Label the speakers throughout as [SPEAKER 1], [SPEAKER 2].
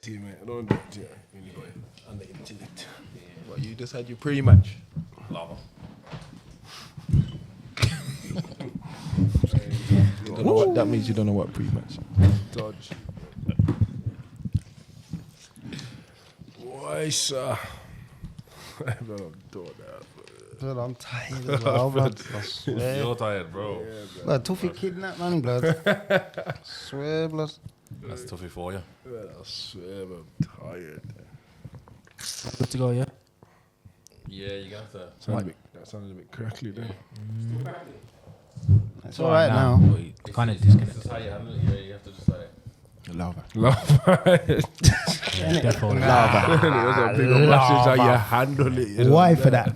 [SPEAKER 1] to you, mate. I don't do it to you. When you got it under intellect.
[SPEAKER 2] What, you just had your pre-match?
[SPEAKER 3] Lava.
[SPEAKER 2] You don't know what that means. You don't know what pre-match.
[SPEAKER 1] Dodge. Why, sir? I don't do that.
[SPEAKER 4] Blood, I'm tired as well, blood. I swear.
[SPEAKER 3] You're tired, bro.
[SPEAKER 1] Yeah,
[SPEAKER 4] Blood, Tuffy kidnapped man, blood. Swear, blood.
[SPEAKER 3] That's toughy for you.
[SPEAKER 1] man, I swear I'm tired.
[SPEAKER 5] Good to go, yeah?
[SPEAKER 3] Yeah, you got to.
[SPEAKER 1] That sounded a bit crackly there.
[SPEAKER 4] It's all right now.
[SPEAKER 5] Kind of disconnected.
[SPEAKER 3] That's how you handle it. Yeah, you have to just like.
[SPEAKER 2] Lava.
[SPEAKER 5] Definitely.
[SPEAKER 1] That's a big message how you handle it. You know?
[SPEAKER 4] Why for that?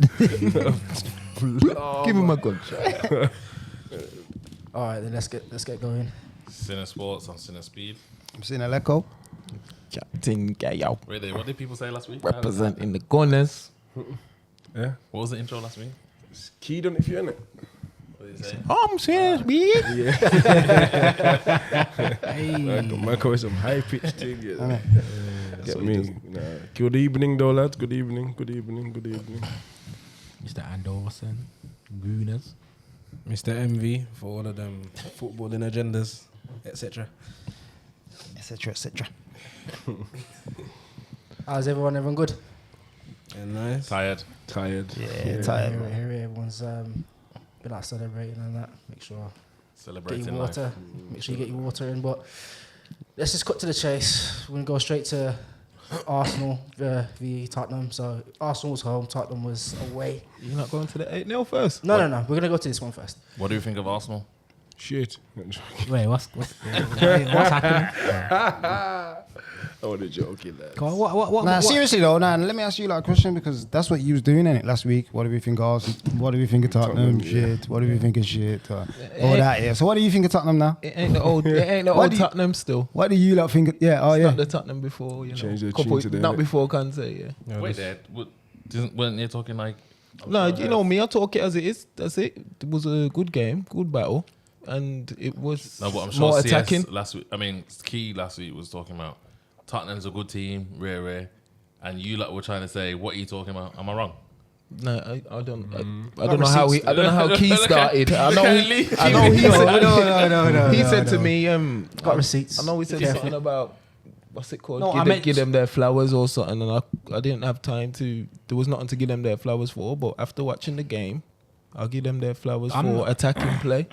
[SPEAKER 2] Give him a gunshot.
[SPEAKER 5] All right, then let's get going.
[SPEAKER 3] Cine Sports on Cine Speed.
[SPEAKER 4] I'm seeing a Lecco.
[SPEAKER 2] Captain Gayo.
[SPEAKER 3] Wait there, what did people say last week?
[SPEAKER 2] Representing the Gunners.
[SPEAKER 1] Yeah.
[SPEAKER 3] What was the intro last week?
[SPEAKER 1] It's keyed on it if you're in it.
[SPEAKER 3] What did you say?
[SPEAKER 2] I'm serious, bitch.
[SPEAKER 1] Michael with some high pitched thing. Yeah. Get me. Nah. Good evening, though, lads. Good evening. Good evening. Good evening.
[SPEAKER 5] Mr. Anderson, Gooners.
[SPEAKER 6] Mr. MV for all of them footballing agendas, etc.
[SPEAKER 4] Etc. Etc.
[SPEAKER 5] How's everyone good?
[SPEAKER 6] And nice.
[SPEAKER 3] Tired.
[SPEAKER 1] Tired.
[SPEAKER 4] Yeah, tired.
[SPEAKER 5] Here, everyone's been out celebrating and that. Make sure get
[SPEAKER 3] Celebrating
[SPEAKER 5] your
[SPEAKER 3] life.
[SPEAKER 5] water. Make sure you get your water in. But let's just cut to the chase. We're gonna go straight to Arsenal v Tottenham. So Arsenal was home, Tottenham was away.
[SPEAKER 2] You're not going to the 8-0 first?
[SPEAKER 5] No. We're gonna go to this one first.
[SPEAKER 3] What do you think of Arsenal?
[SPEAKER 1] Shit.
[SPEAKER 5] Wait, what's happening?
[SPEAKER 1] I want to joke in that.
[SPEAKER 4] Nah, seriously though, let me ask you like a question because that's what you was doing in it last week. What do we think of Arsenal? What do we think of Tottenham? Shit. What do we think of shit? All that, yeah. So what do you think of Tottenham now?
[SPEAKER 2] It ain't the old Tottenham still.
[SPEAKER 4] What do you lot think? Yeah,
[SPEAKER 2] It's not the Tottenham before, you know.
[SPEAKER 1] Change the tune to the
[SPEAKER 2] Not
[SPEAKER 1] innit?
[SPEAKER 2] before Kante, yeah.
[SPEAKER 3] Wait there. Weren't you talking like...
[SPEAKER 2] No, you know me, I talk it as it is. That's it. It was a good game, good battle. And it was
[SPEAKER 3] No, but I'm sure
[SPEAKER 2] more
[SPEAKER 3] CS
[SPEAKER 2] attacking.
[SPEAKER 3] last week... I mean, Key last week was talking about Tottenham's a good team, rare. And you like were trying to say, what are you talking about? Am I wrong?
[SPEAKER 2] No, I don't know how I don't know how Key started. I know he said he said to me
[SPEAKER 5] Got receipts.
[SPEAKER 2] I know he said
[SPEAKER 5] Careful.
[SPEAKER 2] something about what's it called?
[SPEAKER 5] No, I meant-
[SPEAKER 2] give them their flowers or something, and I didn't have time to. There was nothing to give them their flowers for. But after watching the game, I'll give them their flowers for attacking play.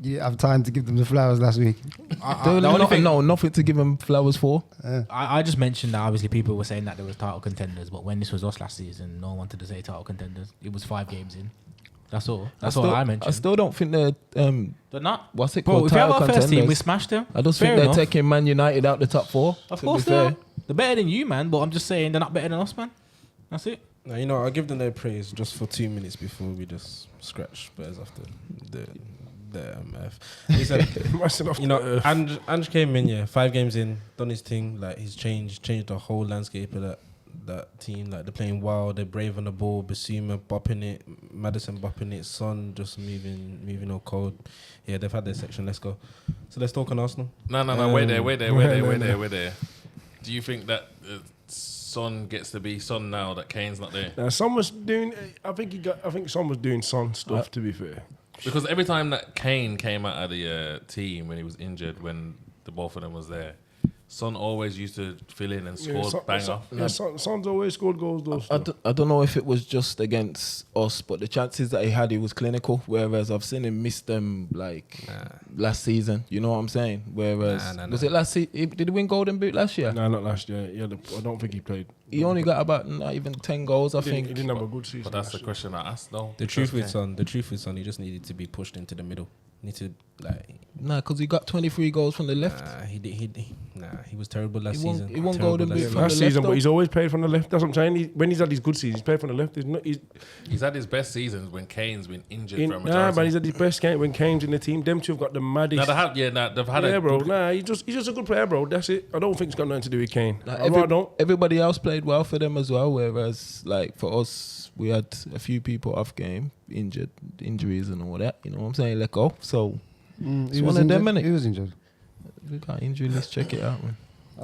[SPEAKER 4] You didn't have time to give them the flowers last week.
[SPEAKER 2] Nothing to give them flowers for.
[SPEAKER 5] I just mentioned that obviously people were saying that there was title contenders, but when this was us last season, no one wanted to say title contenders. It was 5 games in. That's all. That's all I mentioned.
[SPEAKER 2] I still don't think they're
[SPEAKER 5] They're not.
[SPEAKER 2] what's it
[SPEAKER 5] Bro,
[SPEAKER 2] called?
[SPEAKER 5] if we have
[SPEAKER 2] Title
[SPEAKER 5] our first team, we
[SPEAKER 2] contenders.
[SPEAKER 5] smashed them.
[SPEAKER 2] I just
[SPEAKER 5] Fair
[SPEAKER 2] think they're
[SPEAKER 5] enough.
[SPEAKER 2] taking Man United out the top 4.
[SPEAKER 5] Of
[SPEAKER 2] to
[SPEAKER 5] course
[SPEAKER 2] be
[SPEAKER 5] they
[SPEAKER 2] fair.
[SPEAKER 5] are. They're better than you, man. But I'm just saying they're not better than us, man. That's it.
[SPEAKER 6] Now, you know, I'll give them their praise just for 2 minutes before we just scratch Bears after the MF. He said, you know, Ange came in, 5 games in, done his thing. Like he's changed the whole landscape of that team. Like they're playing wild, they're brave on the ball. Basuma bopping it, Madison bopping it, Son just moving all cold. Yeah, they've had their section. Let's go. So let's talk on Arsenal.
[SPEAKER 3] No. Wait there. Do you think that Son gets to be Son now that Kane's not there?
[SPEAKER 1] Now, Son was doing. I think Son was doing Son stuff. To be fair,
[SPEAKER 3] Because every time that Kane came out of the team when he was injured, when the both of them was there, Son always used to fill in and score banger.
[SPEAKER 1] Son's always scored goals though.
[SPEAKER 2] I don't know if it was just against us, but the chances that he was clinical. Whereas I've seen him miss them last season. You know what I'm saying? Whereas was it last season? Did he win Golden Boot last year?
[SPEAKER 1] No, not last year. Yeah, I don't think he played.
[SPEAKER 2] He only got about not even 10 goals. I think
[SPEAKER 1] He didn't have a good season.
[SPEAKER 3] But that's the question I asked, though.
[SPEAKER 6] The truth with Son, he just needed to be pushed into the middle. Need to
[SPEAKER 2] because he got 23 goals from the left.
[SPEAKER 6] He was terrible last season.
[SPEAKER 2] He won Golden Boot from the
[SPEAKER 1] last
[SPEAKER 2] left,
[SPEAKER 1] season,
[SPEAKER 2] though.
[SPEAKER 1] but he's always played from the left. That's what I'm saying. When he's had his good seasons, he's played from the left.
[SPEAKER 3] He's had his best seasons when Kane's been injured for a majority.
[SPEAKER 1] But he's had his best game when Kane's in the team. Them two have got the maddest.
[SPEAKER 3] They've had a
[SPEAKER 1] bro. He's just a good player, bro. That's it. I don't think it's got nothing to do with Kane.
[SPEAKER 2] Everybody else played well for them as well. Whereas, like for us, we had a few people off game, injuries and all that. You know what I'm saying? Let go. So.
[SPEAKER 4] He was injured. He was injured.
[SPEAKER 2] We got injury. Let's check it out, man.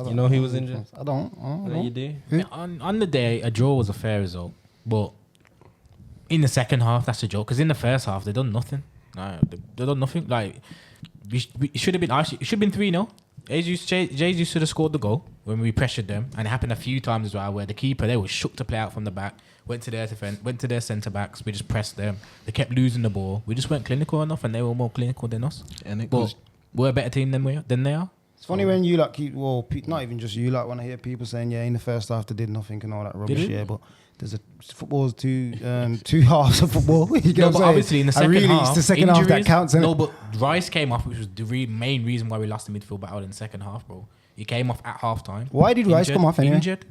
[SPEAKER 6] You know he was injured?
[SPEAKER 4] I don't.
[SPEAKER 6] No, you do?
[SPEAKER 7] On the day, a draw was a fair result, but in the second half, that's a joke. Because in the first half, they done nothing. No, they done nothing. Like it should have been. Actually, it should have been 3-0. Jesus should have scored the goal when we pressured them, and it happened a few times as well, where the keeper they were shook to play out from the back, went to their defense, went to their centre backs. We just pressed them. They kept losing the ball. We just weren't clinical enough, and they were more clinical than us.
[SPEAKER 2] And
[SPEAKER 7] But we're a better team than they are.
[SPEAKER 4] It's funny when you like not even just you like when I hear people saying in the first half they did nothing and all that rubbish. Yeah, but there's football's two halves of football. You get what I'm saying?
[SPEAKER 7] Obviously in the second half,
[SPEAKER 4] it's the second half that counts.
[SPEAKER 7] No, but Rice came off, which was the main reason why we lost the midfield battle in the second half, bro. He came off at half time.
[SPEAKER 4] Why did Rice come off anyway?
[SPEAKER 7] Injured.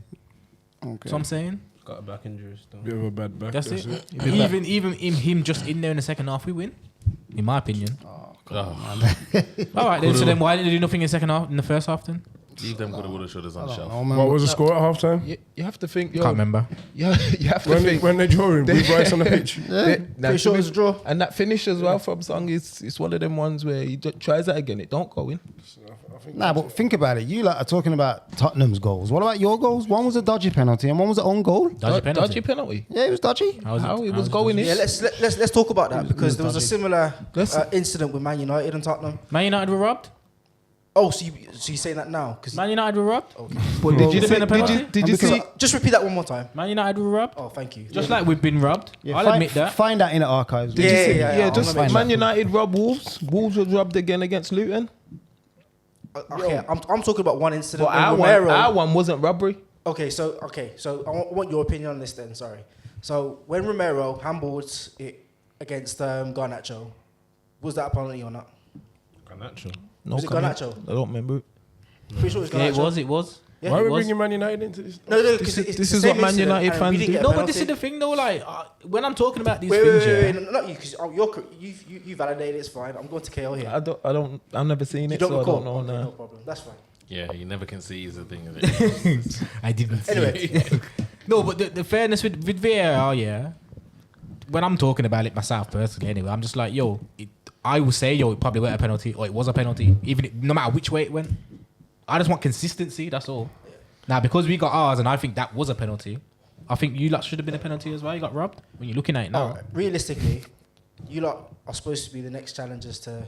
[SPEAKER 4] Okay.
[SPEAKER 7] That's what I'm saying.
[SPEAKER 6] Got a back injury still.
[SPEAKER 1] Bit of a bad back.
[SPEAKER 7] That's it. Even him just in there in the second half, we win. In my opinion. All right, then. So then, why did they do nothing in the second half? In the first half, then?
[SPEAKER 3] Leave them coulda, woulda, shouldas on the shelf.
[SPEAKER 1] What was the score at half time?
[SPEAKER 2] you have to think.
[SPEAKER 7] Can't remember.
[SPEAKER 2] You have to think.
[SPEAKER 1] When they drawing, with Rice on the pitch.
[SPEAKER 5] Pretty sure it was a draw.
[SPEAKER 2] And that finish as well from Song is one of them ones where he tries that again, it don't go in.
[SPEAKER 4] Nah, but think about it. You like are talking about Tottenham's goals. What about your goals? One was a dodgy penalty and one was an own goal.
[SPEAKER 2] Dodgy penalty.
[SPEAKER 4] Yeah, it was dodgy.
[SPEAKER 2] How it was going in?
[SPEAKER 5] Yeah, let's talk about that because there was a similar incident with Man United and Tottenham.
[SPEAKER 7] Man United were robbed.
[SPEAKER 5] Oh, so you're saying that now? Because
[SPEAKER 7] Man United were robbed.
[SPEAKER 2] But did you see?
[SPEAKER 5] Just repeat that one more time.
[SPEAKER 7] Man United were robbed.
[SPEAKER 5] Oh, thank you.
[SPEAKER 7] Just like we've been robbed.
[SPEAKER 4] Yeah,
[SPEAKER 7] I'll admit that.
[SPEAKER 4] Find that in the archives.
[SPEAKER 2] Did you see?
[SPEAKER 5] Yeah,
[SPEAKER 2] Just Man United robbed Wolves. Wolves was robbed again against Luton.
[SPEAKER 5] Okay, I'm talking about one incident.
[SPEAKER 2] But our one wasn't robbery.
[SPEAKER 5] Okay, so I want your opinion on this then. Sorry. So when Romero handballed it against Garnacho, was that a penalty or not?
[SPEAKER 6] Garnacho.
[SPEAKER 2] No,
[SPEAKER 5] Was it Garnacho?
[SPEAKER 2] I don't remember.
[SPEAKER 5] Pretty sure it was Garnacho.
[SPEAKER 7] Yeah, it was.
[SPEAKER 5] Yeah,
[SPEAKER 1] Why are we
[SPEAKER 7] it was.
[SPEAKER 1] bringing Man United into this?
[SPEAKER 5] No, because
[SPEAKER 2] This is what Man United fans do.
[SPEAKER 7] No, but this is the thing though. Like when I'm talking about these things,
[SPEAKER 5] Wait, not you, because you validated. It's fine. I'm going to KO here.
[SPEAKER 2] I've never seen
[SPEAKER 5] You
[SPEAKER 2] it,
[SPEAKER 5] don't
[SPEAKER 2] so I
[SPEAKER 5] recall?
[SPEAKER 2] don't know
[SPEAKER 5] Okay,
[SPEAKER 2] now.
[SPEAKER 5] no problem. That's fine.
[SPEAKER 3] Yeah, you never can see is the thing of it.
[SPEAKER 7] I didn't see
[SPEAKER 5] Anyway.
[SPEAKER 7] it. No, but the fairness with VAR, yeah. When I'm talking about it myself personally, anyway, I'm just like, I will say, it probably went a penalty, or it was a penalty, no matter which way it went. I just want consistency. That's all. Now, because we got ours, and I think that was a penalty, I think you lot should have been a penalty as well. You got robbed when you're looking at it now.
[SPEAKER 5] Alright, realistically, you lot are supposed to be the next challengers to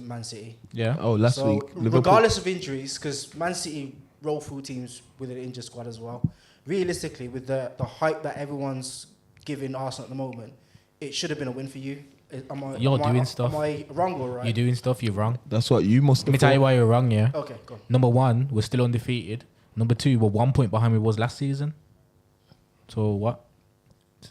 [SPEAKER 5] Man City.
[SPEAKER 7] Yeah.
[SPEAKER 2] Oh, last
[SPEAKER 5] So
[SPEAKER 2] week, Liverpool.
[SPEAKER 5] regardless of injuries, because Man City roll through teams with an injured squad as well. Realistically, with the hype that everyone's giving Arsenal at the moment, it should have been a win for you.
[SPEAKER 7] You're doing stuff.
[SPEAKER 5] Am I wrong or right?
[SPEAKER 7] You're doing stuff. You're wrong.
[SPEAKER 2] That's what you must
[SPEAKER 7] Let me
[SPEAKER 2] have
[SPEAKER 7] tell you
[SPEAKER 2] thought.
[SPEAKER 7] why you're wrong. Yeah.
[SPEAKER 5] Okay, go on.
[SPEAKER 7] Number one, we're still undefeated. Number two, we're 1 point behind we was last season. So what?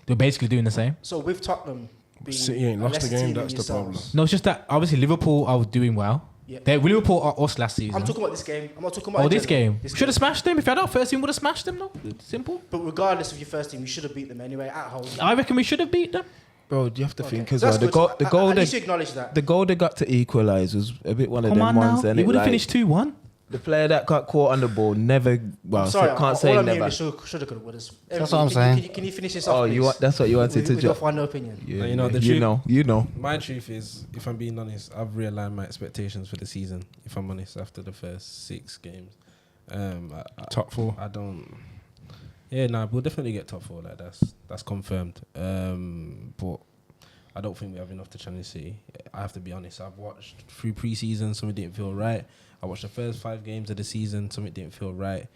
[SPEAKER 7] They're basically doing the same.
[SPEAKER 5] So with Tottenham being
[SPEAKER 1] City ain't
[SPEAKER 5] a
[SPEAKER 1] lost the
[SPEAKER 5] lesser
[SPEAKER 1] game,
[SPEAKER 5] team than
[SPEAKER 1] that's the problem.
[SPEAKER 5] yourselves-
[SPEAKER 7] No, it's just that obviously Liverpool are doing well.
[SPEAKER 5] Yeah.
[SPEAKER 7] Liverpool are us last season.
[SPEAKER 5] I'm talking about this game. I'm not talking about
[SPEAKER 7] Oh, this
[SPEAKER 5] general.
[SPEAKER 7] game. Should have smashed them. If you had our first team, would have smashed them. No, simple.
[SPEAKER 5] But regardless of your first team, you should have beat them anyway at home.
[SPEAKER 7] I reckon we should have beat them.
[SPEAKER 2] Bro, you have to
[SPEAKER 5] Okay.
[SPEAKER 2] think as
[SPEAKER 5] So
[SPEAKER 2] well.
[SPEAKER 5] that's
[SPEAKER 2] The
[SPEAKER 5] good.
[SPEAKER 2] goal,
[SPEAKER 5] At least you acknowledge that.
[SPEAKER 2] the goal they got to equalise was a bit one of
[SPEAKER 7] Come
[SPEAKER 2] them
[SPEAKER 7] on
[SPEAKER 2] ones.
[SPEAKER 7] now.
[SPEAKER 2] And
[SPEAKER 7] It would have
[SPEAKER 2] like,
[SPEAKER 7] finished 2-1.
[SPEAKER 2] the player that got caught on the ball never. Well,
[SPEAKER 5] I'm sorry,
[SPEAKER 2] can't say
[SPEAKER 5] all I'm
[SPEAKER 2] never.
[SPEAKER 5] hearing is shoulda, coulda, woulda.
[SPEAKER 4] That's what I'm saying.
[SPEAKER 5] Can you finish this off,
[SPEAKER 2] Oh,
[SPEAKER 5] please?
[SPEAKER 2] that's what you wanted to
[SPEAKER 5] With
[SPEAKER 2] do.
[SPEAKER 5] your final opinion.
[SPEAKER 2] Yeah,
[SPEAKER 6] You know, the
[SPEAKER 2] you
[SPEAKER 6] truth-
[SPEAKER 2] know.
[SPEAKER 6] My truth is, if I'm being honest, I've realigned my expectations for the season. If I'm honest, after the first 6 games,
[SPEAKER 1] Top 4.
[SPEAKER 6] I don't. Yeah, we'll definitely get top 4. Like that's confirmed. But I don't think we have enough to challenge City. I have to be honest. I've watched through pre-season, something didn't feel right. I watched the first 5 games of the season, something didn't feel right.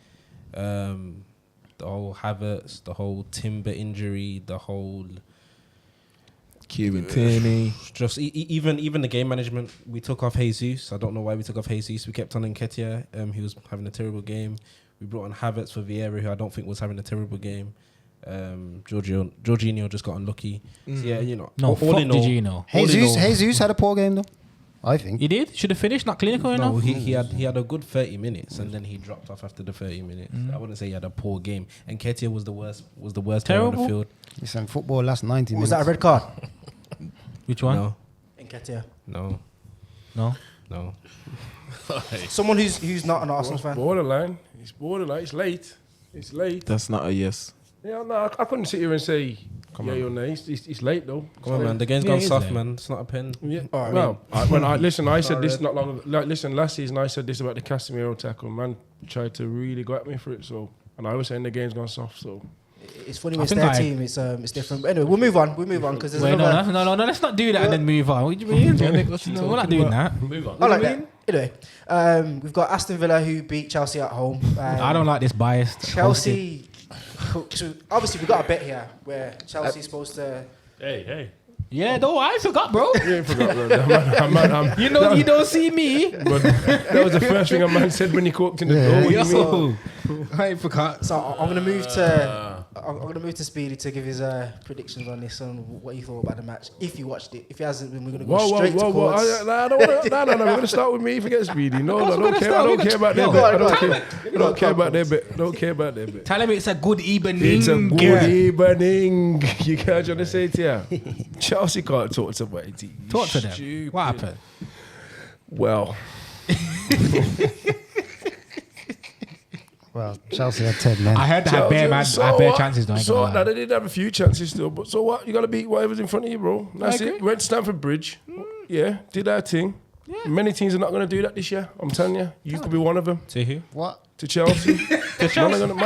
[SPEAKER 6] The whole Havertz, the whole Timber injury, the whole
[SPEAKER 2] Kieran Tierney.
[SPEAKER 6] just even the game management. We took off Jesus. I don't know why we took off Jesus. We kept on Nketiah. He was having a terrible game. We brought on Havertz for Vieira, who I don't think was having a terrible game. Jorginho just got unlucky. So yeah,
[SPEAKER 7] No,
[SPEAKER 6] all in all,
[SPEAKER 7] did you know?
[SPEAKER 4] Jesus had a poor game though. I think.
[SPEAKER 7] He did? Should have finished, not clinical
[SPEAKER 6] no,
[SPEAKER 7] enough?
[SPEAKER 6] he had a good 30 minutes and then he dropped off after the 30 minutes. I wouldn't say he had a poor game. And Nketiah was the worst player on the
[SPEAKER 7] Terrible?
[SPEAKER 6] field.
[SPEAKER 4] Listen, football last 90 minutes.
[SPEAKER 5] Was that a red card?
[SPEAKER 7] Which one?
[SPEAKER 6] No,
[SPEAKER 5] Nketiah.
[SPEAKER 7] No.
[SPEAKER 5] Someone who's not an Arsenal fan.
[SPEAKER 1] Borderline. It's borderline. It's late. It's late.
[SPEAKER 2] That's not a yes.
[SPEAKER 1] Yeah, no, I couldn't sit here and say Yeah, you're nice. It's late though.
[SPEAKER 6] Come on, man. The game's gone soft, man. It's not a pen.
[SPEAKER 1] Yeah.
[SPEAKER 5] All right,
[SPEAKER 1] Well, I said this not long. Listen, last season I said this about the Casemiro tackle. Man tried to really go at me for it. So, and I was saying the game's gone soft. So,
[SPEAKER 5] it's funny when it's their team. It's different. But anyway, we'll move on because there's another.
[SPEAKER 7] No. Let's not do that and then move on. What do you mean? No, we're not doing that.
[SPEAKER 3] Move on.
[SPEAKER 5] I like that. Anyway, we've got Aston Villa who beat Chelsea at home.
[SPEAKER 7] I don't like this biased.
[SPEAKER 5] Chelsea. So obviously, we've got a bet here where Chelsea's supposed to.
[SPEAKER 3] Hey.
[SPEAKER 7] Yeah, no, I forgot, bro.
[SPEAKER 1] you ain't forgot, bro.
[SPEAKER 7] You don't see me.
[SPEAKER 1] But that was the first thing a man said when he cooked in the door. What do you mean?
[SPEAKER 7] I forgot.
[SPEAKER 5] So I'm gonna move to Speedy to give his predictions on this and what he thought about the match. If he watched it, if he hasn't, then we're gonna go straight to chords.
[SPEAKER 1] No. We're gonna start with me. Forget Speedy. No, I don't care. I don't care about their bit. I don't care about their bit. I don't care about their bit.
[SPEAKER 7] Tell him it's a good evening.
[SPEAKER 1] It's a good evening. You can't just say it here. Chelsea can't talk to somebody.
[SPEAKER 7] Talk to them. What happened?
[SPEAKER 1] Well.
[SPEAKER 4] Well, Chelsea had 10 men.
[SPEAKER 7] I heard they had bare chances.
[SPEAKER 1] They did have a few chances still, but so what? You got to beat whatever's in front of you, bro. That's it. Went to Stamford Bridge. Yeah, did our thing. Yeah. Many teams are not going to do that this year. I'm telling you. You could be one of them.
[SPEAKER 6] To who?
[SPEAKER 4] What?
[SPEAKER 1] To Chelsea. Man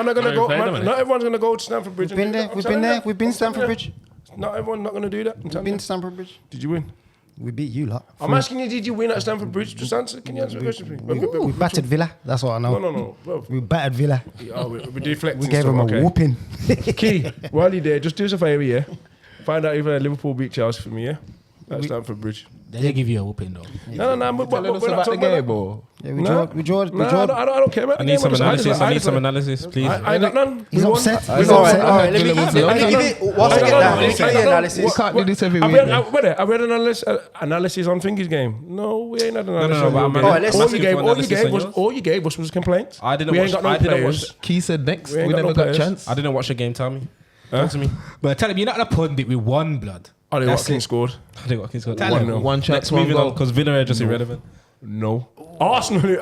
[SPEAKER 1] are gonna go. Not everyone's going to go to Stamford Bridge.
[SPEAKER 4] We've been there. We've been there. We've been to Stamford Bridge.
[SPEAKER 1] Not everyone's not going to do that.
[SPEAKER 4] We've been to Stamford Bridge.
[SPEAKER 1] Did you win?
[SPEAKER 4] We beat you lot.
[SPEAKER 1] I'm asking you, did you win at Stamford Bridge? Just answer. Can you answer the question, please?
[SPEAKER 4] We battered Villa. That's what I know.
[SPEAKER 1] No. Well,
[SPEAKER 4] We battered Villa.
[SPEAKER 1] we deflecting.
[SPEAKER 4] We gave them a whooping.
[SPEAKER 1] Key, while you're there, just do us a favour, yeah? Find out if Liverpool beat Chelsea for me, yeah? At Stamford Bridge.
[SPEAKER 7] They give you a whooping though.
[SPEAKER 1] No. But we're not talking about that.
[SPEAKER 4] Yeah, we drew.
[SPEAKER 1] I don't care about
[SPEAKER 6] I
[SPEAKER 1] the
[SPEAKER 6] need
[SPEAKER 1] game.
[SPEAKER 6] some analysis, please.
[SPEAKER 1] I got none.
[SPEAKER 4] He's upset.
[SPEAKER 5] All right. Let me give it. Whilst I get that, let me give you the analysis.
[SPEAKER 6] We can't do this every week.
[SPEAKER 1] Have we had an analysis on Fingy's game? No, we ain't had an analysis. All you gave us was complaints.
[SPEAKER 6] I didn't watch. Key said next. We never got a chance. I didn't watch the game. Tell me. Talk to me.
[SPEAKER 7] But tell him you're not a pundit with one blood.
[SPEAKER 1] Oh, they Watkins scored.
[SPEAKER 6] I think Watkins scored.
[SPEAKER 1] One
[SPEAKER 6] chance, one goal. Because Villa are just irrelevant.
[SPEAKER 1] No. Arsenal.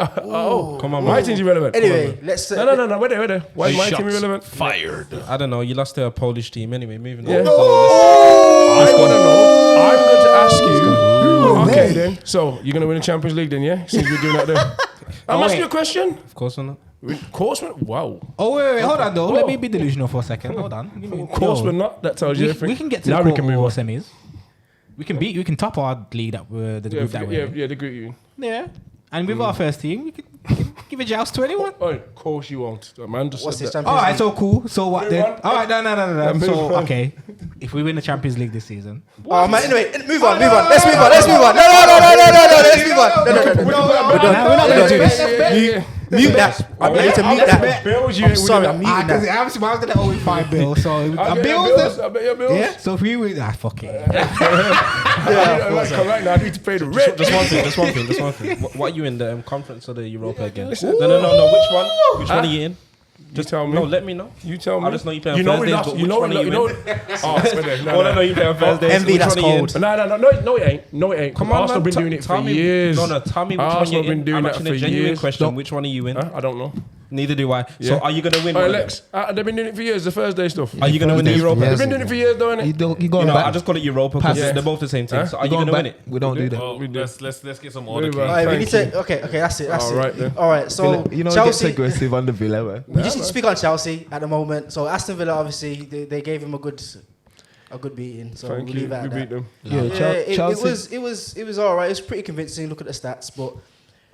[SPEAKER 1] Come on, my team's irrelevant.
[SPEAKER 5] Anyway, let's.
[SPEAKER 1] No. Wait there. Why is my team irrelevant?
[SPEAKER 3] Fired.
[SPEAKER 6] I don't know. You lost to a Polish team anyway. Moving on.
[SPEAKER 1] I want to know. I'm going to ask you. Okay, then. So you're going to win the Champions League, then? Yeah. Since we're doing that, then. I'm asking you a question.
[SPEAKER 6] Of course not.
[SPEAKER 1] Of course, wow.
[SPEAKER 7] Oh wait, hold on though. Let me be delusional for a second. Hold on.
[SPEAKER 1] Of course, we're not. That tells you everything.
[SPEAKER 7] We can get to the semis. We can top our league that we're the group that we're in.
[SPEAKER 1] Yeah, the group you.
[SPEAKER 7] Yeah. And with our first team, we can give a joust to anyone.
[SPEAKER 1] Oh, of course you won't. Man just said that.
[SPEAKER 7] All right, so cool. So what then? All right, no. So, okay. If we win the Champions League this season.
[SPEAKER 5] Oh, man, anyway, move on. Let's move on. No, let's move on.
[SPEAKER 7] We're not going to do this.
[SPEAKER 5] Mute that. I need to mute that.
[SPEAKER 1] I'm
[SPEAKER 5] sorry, I'm muting that.
[SPEAKER 7] I was going to always find Bill, so
[SPEAKER 1] I bet your bills.
[SPEAKER 7] Yeah, so if we win, fuck it.
[SPEAKER 1] Right now, I need to pay the rent.
[SPEAKER 6] Just one thing. What are you in the conference or the Europa again? No. Which one? Which one are you in?
[SPEAKER 1] Just tell me.
[SPEAKER 6] No, let me know.
[SPEAKER 1] You tell me.
[SPEAKER 6] I just know you play on Thursdays, but which one are you in?
[SPEAKER 1] All I
[SPEAKER 6] know you play on Thursdays.
[SPEAKER 5] Envy, that's cold.
[SPEAKER 1] No, it ain't.
[SPEAKER 6] Come on,
[SPEAKER 1] Arsenal been doing it for years.
[SPEAKER 6] No, tell me which one you're in.
[SPEAKER 1] I'm
[SPEAKER 6] asking a genuine question. Which one are you in?
[SPEAKER 1] I don't know.
[SPEAKER 6] Neither do I. So are you going to win?
[SPEAKER 1] All right, Lex, they've been doing it for years, the Thursday stuff.
[SPEAKER 6] Are you going to win the Europa?
[SPEAKER 1] They've been doing it for years, though, innit?
[SPEAKER 6] I just call it Europa because they're both the same thing. So are you going to win it?
[SPEAKER 3] We don't do that. Let's get some order.
[SPEAKER 5] We need to. Okay, that's it.
[SPEAKER 1] All right, then.
[SPEAKER 5] All right, so
[SPEAKER 8] Chelsea gets aggressive under Villa, man.
[SPEAKER 5] We just need to speak on Chelsea at the moment. So Aston Villa, obviously, they gave him a good beating. So we'll leave it at that.
[SPEAKER 1] We beat them.
[SPEAKER 5] It was all right. It was pretty convincing. Look at the stats, but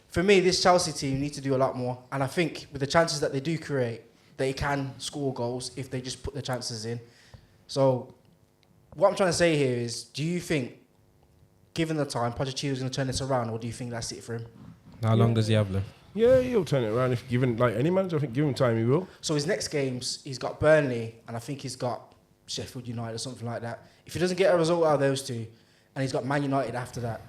[SPEAKER 5] for me, this Chelsea team need to do a lot more. And I think with the chances that they do create, they can score goals if they just put the chances in. So what I'm trying to say here is, do you think, given the time, Pochettino's going to turn this around, or do you think that's it for him?
[SPEAKER 6] How long does he have left?
[SPEAKER 1] Yeah, he'll turn it around if given, like any manager. I think given time, he will.
[SPEAKER 5] So his next games, he's got Burnley, and I think he's got Sheffield United or something like that. If he doesn't get a result out of those two, and he's got Man United after that,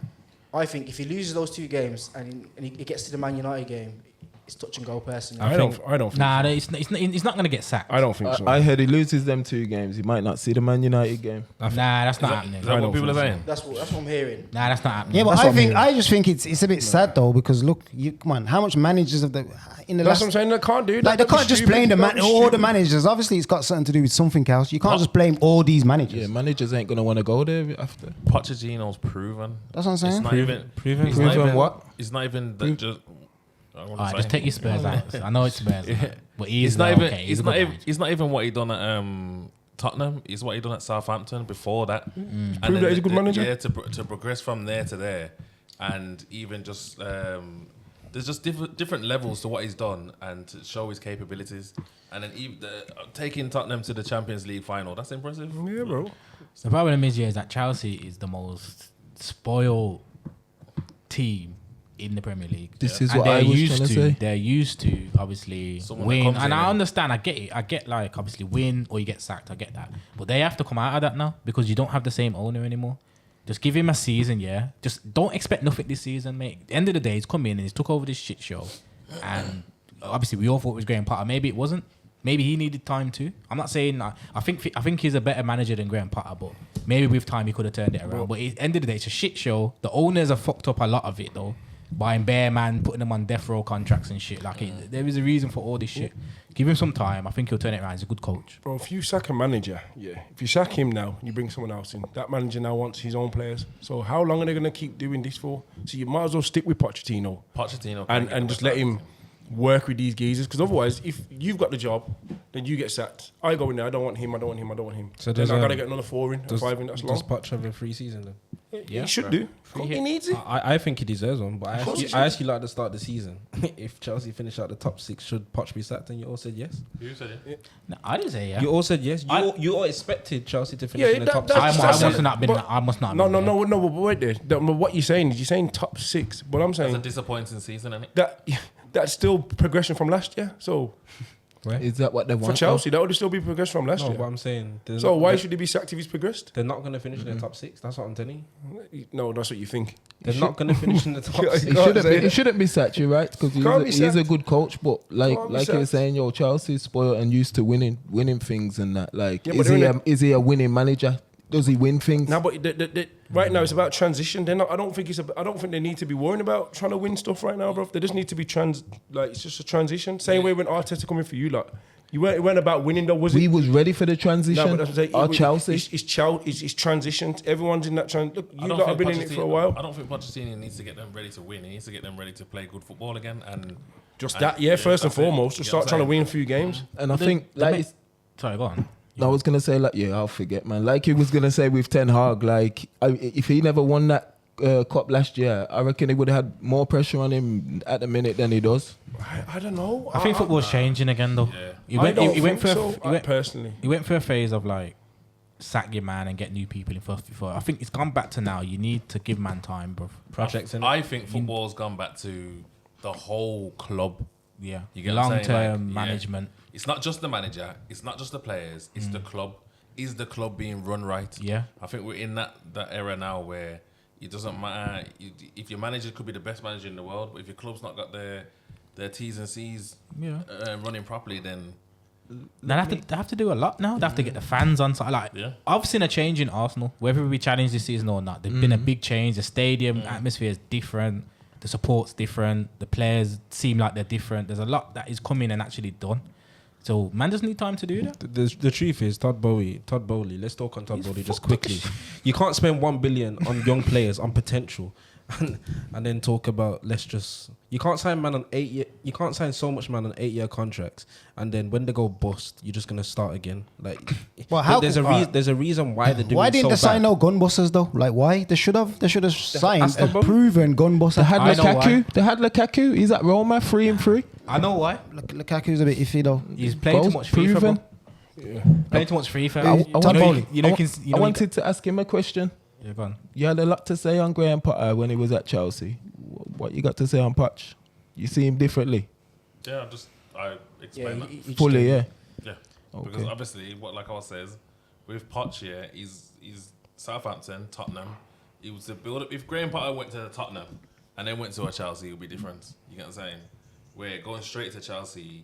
[SPEAKER 5] I think if he loses those two games and he gets to the Man United game, it's touch and go personally.
[SPEAKER 1] I don't think
[SPEAKER 7] Nah,
[SPEAKER 1] so.
[SPEAKER 7] it's not going to get sacked.
[SPEAKER 1] I don't think so.
[SPEAKER 2] I heard he loses them 2 games. He might not see the Man United game.
[SPEAKER 7] Nah, that's not happening.
[SPEAKER 3] Is that what people are saying?
[SPEAKER 5] That's what I'm hearing.
[SPEAKER 7] Nah, that's not happening.
[SPEAKER 4] Yeah, but
[SPEAKER 7] That's
[SPEAKER 4] I just think it's a bit sad though, because look, come on, how much managers of the in the
[SPEAKER 1] That's
[SPEAKER 4] last,
[SPEAKER 1] what I'm saying. They can't do that.
[SPEAKER 4] like they
[SPEAKER 1] That'd be
[SPEAKER 4] can't just
[SPEAKER 1] stupid.
[SPEAKER 4] blame
[SPEAKER 1] That'd be
[SPEAKER 4] all the
[SPEAKER 1] stupid.
[SPEAKER 4] managers. Obviously, it's got something to do with something else. You can't just blame all these managers.
[SPEAKER 2] Yeah, managers ain't gonna want to go there after.
[SPEAKER 3] Pochettino's proven.
[SPEAKER 4] That's what I'm saying.
[SPEAKER 3] It's not even
[SPEAKER 6] proven?
[SPEAKER 3] It's not
[SPEAKER 2] Proven
[SPEAKER 3] even
[SPEAKER 2] what?
[SPEAKER 3] It's not even that just.
[SPEAKER 7] Alright, just take your Spurs out. I know it's Spurs, but
[SPEAKER 3] It's
[SPEAKER 7] he's
[SPEAKER 3] not even.
[SPEAKER 7] okay. He's
[SPEAKER 3] It's
[SPEAKER 7] a
[SPEAKER 3] not
[SPEAKER 7] good
[SPEAKER 3] even.
[SPEAKER 7] manager.
[SPEAKER 3] It's not even what he done at Tottenham. It's what he done at Southampton before that. And
[SPEAKER 1] Prove
[SPEAKER 3] then
[SPEAKER 1] that he's a good manager.
[SPEAKER 3] Yeah, to progress from there to there, and even just there's just different levels to what he's done, and to show his capabilities, and then even taking Tottenham to the Champions League final. That's impressive.
[SPEAKER 1] Yeah, bro.
[SPEAKER 7] The problem is that Chelsea is the most spoiled team in the Premier League.
[SPEAKER 2] This is
[SPEAKER 7] And
[SPEAKER 2] what
[SPEAKER 7] they're
[SPEAKER 2] I was
[SPEAKER 7] used
[SPEAKER 2] trying to
[SPEAKER 7] to.
[SPEAKER 2] say.
[SPEAKER 7] They're used to obviously
[SPEAKER 3] Someone that
[SPEAKER 7] win,
[SPEAKER 3] comes
[SPEAKER 7] and
[SPEAKER 3] in
[SPEAKER 7] I
[SPEAKER 3] and-
[SPEAKER 7] understand. I get it. I get like obviously win or you get sacked. I get that, but they have to come out of that now because you don't have the same owner anymore. Just give him a season, yeah. Just don't expect nothing this season, mate. At the end of the day, he's come in and he's took over this shit show, and obviously we all thought it was Graham Potter. Maybe it wasn't. Maybe he needed time too. I'm not saying that. I think he's a better manager than Graham Potter, but maybe with time he could have turned it around. But at the end of the day, it's a shit show. The owners have fucked up a lot of it though, buying bare man, putting them on death row contracts and shit. Like there is a reason for all this shit. Give him some time. I think he'll turn it around. He's a good coach.
[SPEAKER 1] Bro, if you sack a manager, if you sack him now, you bring someone else in. That manager now wants his own players. So how long are they going to keep doing this for? So you might as well stick with Pochettino and just let him work with these geezers. Because otherwise, if you've got the job, then you get sacked. I go in there, I don't want him.
[SPEAKER 6] So
[SPEAKER 1] then
[SPEAKER 6] does,
[SPEAKER 1] I got to get another 4 in, or 5 in. That's long.
[SPEAKER 6] Does Poch have a free season then?
[SPEAKER 1] He should do. He needs it.
[SPEAKER 6] I think he deserves one, but
[SPEAKER 1] course he
[SPEAKER 6] I asked you like at the start of the season, if Chelsea finish out the top 6, should Poch be sacked? And you all said yes.
[SPEAKER 3] You said it.
[SPEAKER 7] No, I didn't say yeah.
[SPEAKER 6] You all said yes. You all expected Chelsea to finish in the top 6.
[SPEAKER 7] I
[SPEAKER 1] that's
[SPEAKER 7] must
[SPEAKER 1] it.
[SPEAKER 7] not been.
[SPEAKER 1] But-
[SPEAKER 7] I must not.
[SPEAKER 1] No, but wait there. What you're saying is you're saying top 6, but I'm
[SPEAKER 3] It's a
[SPEAKER 1] saying
[SPEAKER 3] disappointing season, isn't it?
[SPEAKER 1] that's still progression from last year. So
[SPEAKER 2] Is that what they
[SPEAKER 1] for
[SPEAKER 2] want?
[SPEAKER 1] Chelsea, that would still be progression from last
[SPEAKER 6] No,
[SPEAKER 1] year.
[SPEAKER 6] but I'm saying.
[SPEAKER 1] So why should he be sacked if he's progressed?
[SPEAKER 6] They're not going to finish in the top 6. That's what I'm telling you.
[SPEAKER 1] No, that's what you think.
[SPEAKER 6] They're not going to finish in the top
[SPEAKER 1] You
[SPEAKER 6] 6.
[SPEAKER 1] can't
[SPEAKER 2] He shouldn't be sacked, you're right? Because
[SPEAKER 1] Can't be
[SPEAKER 2] he's a
[SPEAKER 1] sacked.
[SPEAKER 2] good coach, but
[SPEAKER 1] Can't be
[SPEAKER 2] like you were
[SPEAKER 1] sacked.
[SPEAKER 2] saying, Chelsea's spoiled and used to winning things and that. Like,
[SPEAKER 1] Yeah, but they're in
[SPEAKER 2] is he a winning manager? Does he win things?
[SPEAKER 1] No, but right now it's about transition. They're not. I don't think they need to be worrying about trying to win stuff right now, bro. They just need to be it's just a transition. Same way when Arteta coming for you, like it weren't about winning though, was it?
[SPEAKER 2] We was ready for the transition.
[SPEAKER 1] No, but that's what I'm saying.
[SPEAKER 2] Our Chelsea.
[SPEAKER 1] It's transitioned. Everyone's in that transition. Look, you
[SPEAKER 3] I don't
[SPEAKER 1] lot have
[SPEAKER 3] think
[SPEAKER 1] been in it for a while.
[SPEAKER 3] I don't think Pochettino needs to get them ready to win. He needs to get them ready to play good football again. And
[SPEAKER 1] Just that, first and
[SPEAKER 3] that's it.
[SPEAKER 1] foremost, to
[SPEAKER 3] You get
[SPEAKER 1] start
[SPEAKER 3] what
[SPEAKER 1] trying to
[SPEAKER 3] I'm
[SPEAKER 1] win a few games.
[SPEAKER 2] And I think
[SPEAKER 7] Sorry, go on.
[SPEAKER 2] I was gonna say I'll forget, man. Like he was gonna say with Ten Hag, if he never won that cup last year, I reckon he would have had more pressure on him at the minute than he does.
[SPEAKER 1] I don't know.
[SPEAKER 7] I think football's changing again though.
[SPEAKER 3] Yeah.
[SPEAKER 1] He went personally.
[SPEAKER 7] He went through a phase of like sack your man and get new people in first before. I think it's gone back to now. You need to give man time, bro.
[SPEAKER 6] Projects in
[SPEAKER 3] I think football's gone back to the whole club.
[SPEAKER 7] Yeah,
[SPEAKER 3] You get what I'm
[SPEAKER 7] long
[SPEAKER 3] saying?
[SPEAKER 7] term
[SPEAKER 3] Like,
[SPEAKER 7] management.
[SPEAKER 3] It's not just the manager. It's not just the players. It's the club. Is the club being run right?
[SPEAKER 7] Yeah.
[SPEAKER 3] I think we're in that era now where it doesn't matter if your manager could be the best manager in the world, but if your club's not got their T's and C's running properly, then
[SPEAKER 7] They have to do a lot now. They have to get the fans on side. Like I've seen a change in Arsenal. Whether we challenge this season or not, there's been a big change. The stadium atmosphere is different. The support's different. The players seem like they're different. There's a lot that is coming and actually done. So man just need time to do that.
[SPEAKER 6] The truth is, Todd Bowley. Let's talk on Todd Bowley just quickly. You can't spend $1 billion on young players on potential, and then talk about you can't sign man on 8 year. You can't sign so much man on 8-year contracts, and then when they go bust, you're just gonna start again. Like,
[SPEAKER 4] Well,
[SPEAKER 6] there's a reason why they're doing.
[SPEAKER 4] Why didn't
[SPEAKER 6] so
[SPEAKER 4] they sign
[SPEAKER 6] bad.
[SPEAKER 4] no gun busters though? Like why? They should have signed
[SPEAKER 6] Aston
[SPEAKER 4] a
[SPEAKER 6] Villa?
[SPEAKER 4] proven gun buster.
[SPEAKER 2] They had
[SPEAKER 7] I know
[SPEAKER 2] Lukaku. They had Lukaku. He's at Roma 3-3.
[SPEAKER 7] I know why.
[SPEAKER 4] Lukaku's a bit iffy though.
[SPEAKER 7] He's playing too
[SPEAKER 2] Goals
[SPEAKER 7] much FIFA,
[SPEAKER 2] proven.
[SPEAKER 7] bro. Playing too much FIFA.
[SPEAKER 2] I wanted to ask him a question.
[SPEAKER 7] Yeah, go on.
[SPEAKER 2] You had a lot to say on Graham Potter when he was at Chelsea. What you got to say on Poch? You see him differently?
[SPEAKER 3] I explain that.
[SPEAKER 2] Fully, yeah.
[SPEAKER 3] Yeah,
[SPEAKER 2] Okay.
[SPEAKER 3] because obviously, like I says, with Poch here, he's Southampton, Tottenham. He was the build up. If Graham Potter went to Tottenham and then went to a Chelsea, it would be different. You get what I'm saying? where going straight to Chelsea,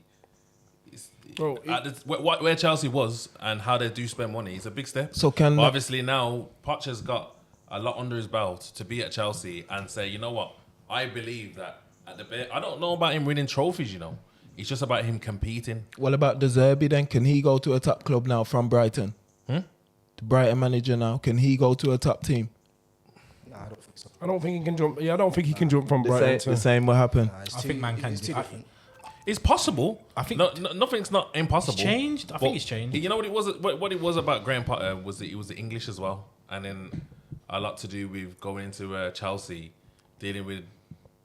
[SPEAKER 1] Bro,
[SPEAKER 3] where Chelsea was and how they do spend money, it's a big step.
[SPEAKER 2] So
[SPEAKER 3] But obviously now Poch has got a lot under his belt to be at Chelsea and say, you know what, I believe that at the I don't know about him winning trophies, you know. It's just about him competing.
[SPEAKER 2] What about De Zerbi then? Can he go to a top club now from Brighton? The Brighton manager now, can he go to a top team?
[SPEAKER 5] Nah, I don't think so.
[SPEAKER 1] I don't think he can jump. Yeah, I don't think he can jump from Brighton.
[SPEAKER 2] The same will happen.
[SPEAKER 5] Nah,
[SPEAKER 7] I think man can
[SPEAKER 5] it's
[SPEAKER 7] do
[SPEAKER 5] too
[SPEAKER 7] it.
[SPEAKER 5] different.
[SPEAKER 3] It's possible.
[SPEAKER 7] I think
[SPEAKER 3] nothing's not impossible.
[SPEAKER 7] It's changed. I think it's changed.
[SPEAKER 3] You know what it was? What it was about Graham Potter was that it was the English as well, and then a lot to do with going into Chelsea, dealing with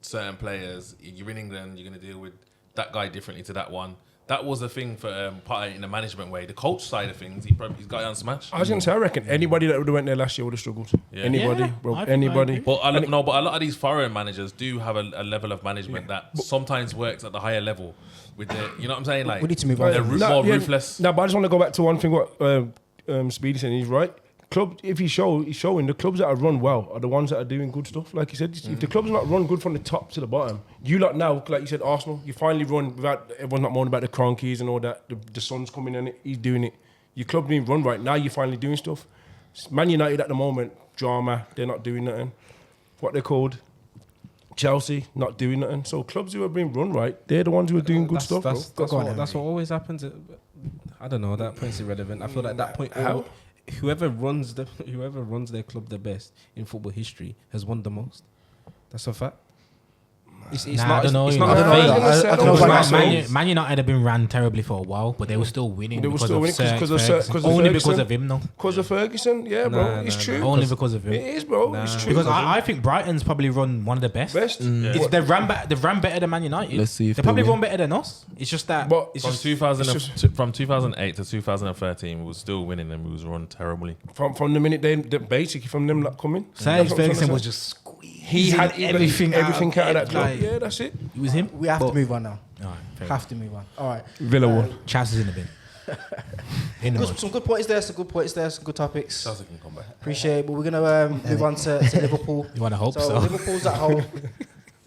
[SPEAKER 3] certain players. You're in England, you're going to deal with that guy differently to that one. That was a thing for Potter in the management way. The coach side of things, he's got on smash.
[SPEAKER 1] I was going to say, I reckon anybody that would have went there last year would have struggled.
[SPEAKER 3] Yeah.
[SPEAKER 1] Anybody,
[SPEAKER 7] Yeah,
[SPEAKER 1] bro,
[SPEAKER 7] I think
[SPEAKER 1] anybody.
[SPEAKER 3] But a lot of these foreign managers do have a level of management that sometimes works at the higher level. With the, you know what I'm saying? Like
[SPEAKER 5] We need to move on.
[SPEAKER 3] they're more ruthless.
[SPEAKER 1] No, but I just want to go back to one thing. What Speedy said, he's right. Club, if he's showing the clubs that are run well are the ones that are doing good stuff. Like you said, if the club's not run good from the top to the bottom, you lot now, like you said, Arsenal, you finally run without everyone's not moaning about the Cronkies and all that. The son's coming in, he's doing it. Your club being run right now, you're finally doing stuff. Man United at the moment, drama, they're not doing nothing. What they're called, Chelsea, not doing nothing. So clubs who are being run right, they're the ones who are doing good stuff.
[SPEAKER 6] That's what always happens. I don't know. That point's irrelevant. I feel like that point. Whoever runs their club the best in football history has won the most. That's a fact.
[SPEAKER 7] I don't know. Man United have been ran terribly for a while, but they were still winning.
[SPEAKER 1] They were
[SPEAKER 7] because
[SPEAKER 1] still
[SPEAKER 7] of
[SPEAKER 1] winning because of
[SPEAKER 7] Ferguson.
[SPEAKER 1] Ferguson.
[SPEAKER 7] Only because of him, though.
[SPEAKER 1] Because of Ferguson, yeah, bro. It's true.
[SPEAKER 7] Only because of him.
[SPEAKER 1] It is, bro. It's true.
[SPEAKER 7] Because I think Brighton's probably run one of the best. If they've ran better than Man United.
[SPEAKER 2] Let's see if
[SPEAKER 7] they probably
[SPEAKER 2] they win.
[SPEAKER 7] run better than us. It's just that.
[SPEAKER 1] But
[SPEAKER 7] It's
[SPEAKER 3] From from 2008 to 2013, we was still winning and we was run terribly.
[SPEAKER 1] From the minute basically from them not coming.
[SPEAKER 7] Sir Alex Ferguson was just squeezing
[SPEAKER 1] he had everything out of that club.
[SPEAKER 7] like-
[SPEAKER 1] Yeah, that's it.
[SPEAKER 7] It was him.
[SPEAKER 5] We have to move on now.
[SPEAKER 7] All right, fair
[SPEAKER 5] Have to move on. All right.
[SPEAKER 1] Villa won.
[SPEAKER 7] Chances in the bin. In the mud.
[SPEAKER 5] Some good points there. Some good topics.
[SPEAKER 3] Chelsea can come back.
[SPEAKER 5] Appreciate it. But we're gonna move on to Liverpool.
[SPEAKER 7] You want to hope so?
[SPEAKER 5] Liverpool's at home. 3-1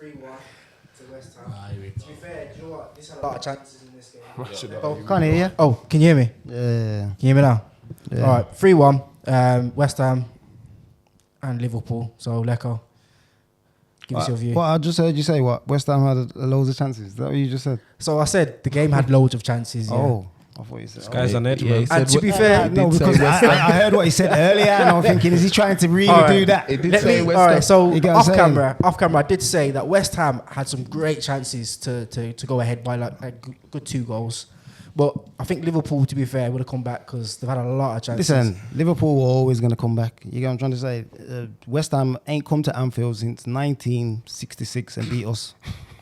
[SPEAKER 5] to West Ham. To be fair, do you know what? This had a lot of chances in this game.
[SPEAKER 4] Oh, can't hear you.
[SPEAKER 5] Oh, can you hear me?
[SPEAKER 4] Yeah.
[SPEAKER 5] Can you hear me now?
[SPEAKER 4] Yeah.
[SPEAKER 5] All right, 3-1, West Ham and Liverpool. So, Leko, give us your view.
[SPEAKER 4] What I just heard you say, what? West Ham had loads of chances. Is that what you just said?
[SPEAKER 5] So, I said the game had loads of chances. Yeah.
[SPEAKER 4] Oh, I thought you said.
[SPEAKER 6] Guys on edge,
[SPEAKER 2] Yeah,
[SPEAKER 6] man.
[SPEAKER 2] he said
[SPEAKER 5] And to be
[SPEAKER 2] what-
[SPEAKER 5] fair,
[SPEAKER 4] No, because I heard what he said earlier, and I'm thinking, is he trying to really
[SPEAKER 5] All right.
[SPEAKER 4] do that?
[SPEAKER 2] It did
[SPEAKER 5] Let
[SPEAKER 2] say
[SPEAKER 5] me,
[SPEAKER 2] West
[SPEAKER 5] all
[SPEAKER 2] Ham.
[SPEAKER 5] right, so
[SPEAKER 4] You get what I'm
[SPEAKER 5] off camera, I did say that West Ham had some great chances to go ahead by like a good 2 goals. But I think Liverpool, to be fair, would have come back because they've had a lot of chances.
[SPEAKER 4] Listen, Liverpool were always going to come back. You get what I'm trying to say? West Ham ain't come to Anfield since 1966 and beat us.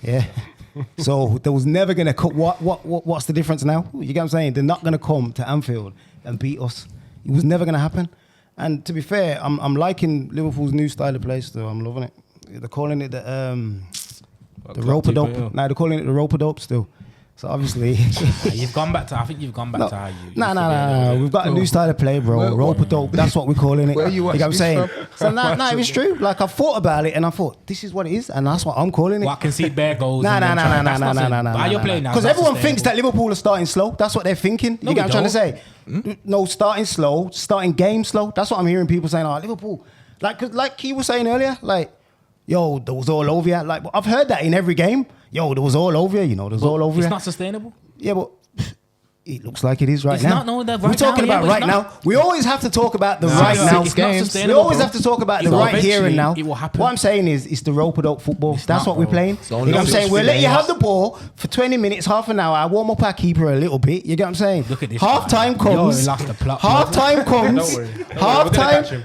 [SPEAKER 4] Yeah. So there was never going to come. What's the difference now? You get what I'm saying? They're not going to come to Anfield and beat us. It was never going to happen. And to be fair, I'm liking Liverpool's new style of play still. I'm loving it. They're calling it the rope-a-dope. Now they're calling it the rope-a-dope still. So obviously,
[SPEAKER 7] You've gone back to. I think you've gone back to how you.
[SPEAKER 4] No. We've got a new style of play, bro. Rope-a-dope. That's what we're calling it.
[SPEAKER 2] Where you watch
[SPEAKER 4] know what I'm
[SPEAKER 2] this
[SPEAKER 4] saying?
[SPEAKER 2] from?
[SPEAKER 4] So no, it was true. Like I thought about it, and I thought this is what it is, and that's what I'm calling it.
[SPEAKER 7] What concede bare goals?
[SPEAKER 4] No.
[SPEAKER 7] How you're playing now?
[SPEAKER 4] Because everyone thinks that Liverpool are starting slow. That's what they're thinking.
[SPEAKER 7] No,
[SPEAKER 4] You get what I'm
[SPEAKER 7] we
[SPEAKER 4] trying to say? No, starting slow, starting game slow. That's what I'm hearing people saying. Oh, Liverpool, like he was saying earlier, like, yo, there was all over you. Like I've heard that in every game. Yo, there was all over you. You know, there was all over you.
[SPEAKER 7] It's not sustainable.
[SPEAKER 4] Yeah, but it looks like it is right
[SPEAKER 7] It's
[SPEAKER 4] now.
[SPEAKER 7] not, no, that
[SPEAKER 4] We're
[SPEAKER 7] right
[SPEAKER 4] talking
[SPEAKER 7] now, yeah,
[SPEAKER 4] about
[SPEAKER 7] but
[SPEAKER 4] right
[SPEAKER 7] it's
[SPEAKER 4] now.
[SPEAKER 7] not.
[SPEAKER 4] We always have to talk about the
[SPEAKER 7] No,
[SPEAKER 4] right
[SPEAKER 7] it's
[SPEAKER 4] now.
[SPEAKER 7] not
[SPEAKER 4] We
[SPEAKER 7] sustainable,
[SPEAKER 4] always
[SPEAKER 7] bro.
[SPEAKER 4] have to talk about the
[SPEAKER 7] It will
[SPEAKER 4] right here and
[SPEAKER 7] eventually-
[SPEAKER 4] now.
[SPEAKER 7] it will happen.
[SPEAKER 4] What I'm saying is, it's the rope-a-dope football. That's
[SPEAKER 7] not,
[SPEAKER 4] what we're
[SPEAKER 7] bro.
[SPEAKER 4] playing.
[SPEAKER 2] It's
[SPEAKER 4] You know
[SPEAKER 2] only
[SPEAKER 4] what I'm saying?
[SPEAKER 2] just
[SPEAKER 4] We'll let you
[SPEAKER 2] games.
[SPEAKER 4] have the ball for 20 minutes, half an hour. I warm up our keeper a little bit. You get what I'm saying?
[SPEAKER 7] Look at this
[SPEAKER 4] Half time
[SPEAKER 7] guy. Yo,
[SPEAKER 4] comes.
[SPEAKER 7] he lost the plot.
[SPEAKER 4] Half time comes.
[SPEAKER 6] Don't worry.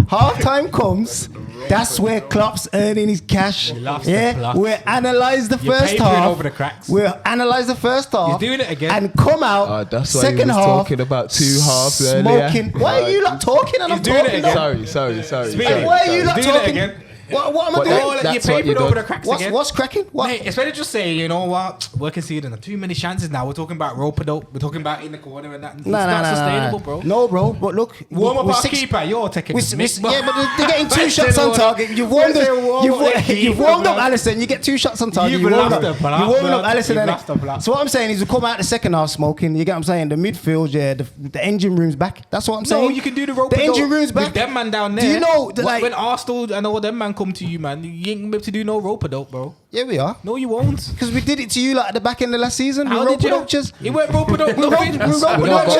[SPEAKER 4] Half time comes. That's where Klopp's earning his cash.
[SPEAKER 7] lost the
[SPEAKER 4] Yeah,
[SPEAKER 7] plot.
[SPEAKER 4] we'll analyze the
[SPEAKER 7] You're
[SPEAKER 4] first
[SPEAKER 7] papering
[SPEAKER 4] half.
[SPEAKER 7] over the cracks.
[SPEAKER 4] We'll analyze the first half.
[SPEAKER 7] You're doing it again.
[SPEAKER 4] And come out.
[SPEAKER 2] That's why
[SPEAKER 4] second
[SPEAKER 2] he was
[SPEAKER 4] half.
[SPEAKER 2] talking about 2 halves earlier.
[SPEAKER 4] Smoking. Why are you not talking? And I'm
[SPEAKER 7] doing it
[SPEAKER 4] talking.
[SPEAKER 7] again.
[SPEAKER 2] Sorry.
[SPEAKER 4] Why are you not
[SPEAKER 7] Doing it
[SPEAKER 4] talking?
[SPEAKER 7] again.
[SPEAKER 4] What am I
[SPEAKER 2] But
[SPEAKER 4] doing?
[SPEAKER 7] Oh, like you
[SPEAKER 2] that's what
[SPEAKER 7] papered
[SPEAKER 2] you
[SPEAKER 7] over
[SPEAKER 2] done.
[SPEAKER 7] the cracks again.
[SPEAKER 4] What's cracking? What?
[SPEAKER 7] Mate, it's better just say, you know what, we're conceding too many chances now. We're talking about rope it up. We're talking about in the corner and that. It's not sustainable, bro.
[SPEAKER 4] No, bro. But look,
[SPEAKER 7] Warm up
[SPEAKER 4] we're
[SPEAKER 7] our
[SPEAKER 4] six-
[SPEAKER 7] keeper. You're taking the mick,
[SPEAKER 4] yeah, but they're getting two
[SPEAKER 7] Right,
[SPEAKER 4] shots
[SPEAKER 7] then
[SPEAKER 4] on
[SPEAKER 7] warm-
[SPEAKER 4] target. You've warmed
[SPEAKER 7] Right,
[SPEAKER 4] up.
[SPEAKER 7] then warm
[SPEAKER 4] You've
[SPEAKER 7] up their
[SPEAKER 4] you've
[SPEAKER 7] keeper,
[SPEAKER 4] warmed up
[SPEAKER 7] bro.
[SPEAKER 4] Alisson. You get two shots on target.
[SPEAKER 7] You've
[SPEAKER 4] You warmed
[SPEAKER 7] laughed
[SPEAKER 4] up.
[SPEAKER 7] the block,
[SPEAKER 4] You warmed up
[SPEAKER 7] blood.
[SPEAKER 4] Alisson.
[SPEAKER 7] You've
[SPEAKER 4] innit?
[SPEAKER 7] laughed the block.
[SPEAKER 4] So what I'm saying is, we come out the second half smoking. You get what I'm saying? The midfield, yeah, the engine room's back. That's what I'm saying.
[SPEAKER 7] No, you can do the rope.
[SPEAKER 4] The engine room's back.
[SPEAKER 7] With them man down there.
[SPEAKER 4] Do you know that, like-
[SPEAKER 7] when Arsenal and all them man come to you, man, you ain't gonna be able to do no rope a dope, bro.
[SPEAKER 4] Yeah, we are.
[SPEAKER 7] No, you won't.
[SPEAKER 4] Because we did it to you like at the back end of last season.
[SPEAKER 7] How
[SPEAKER 4] we
[SPEAKER 7] did
[SPEAKER 4] rope
[SPEAKER 7] you?
[SPEAKER 4] it up just.
[SPEAKER 7] It went rope a dope.
[SPEAKER 4] We rope
[SPEAKER 2] We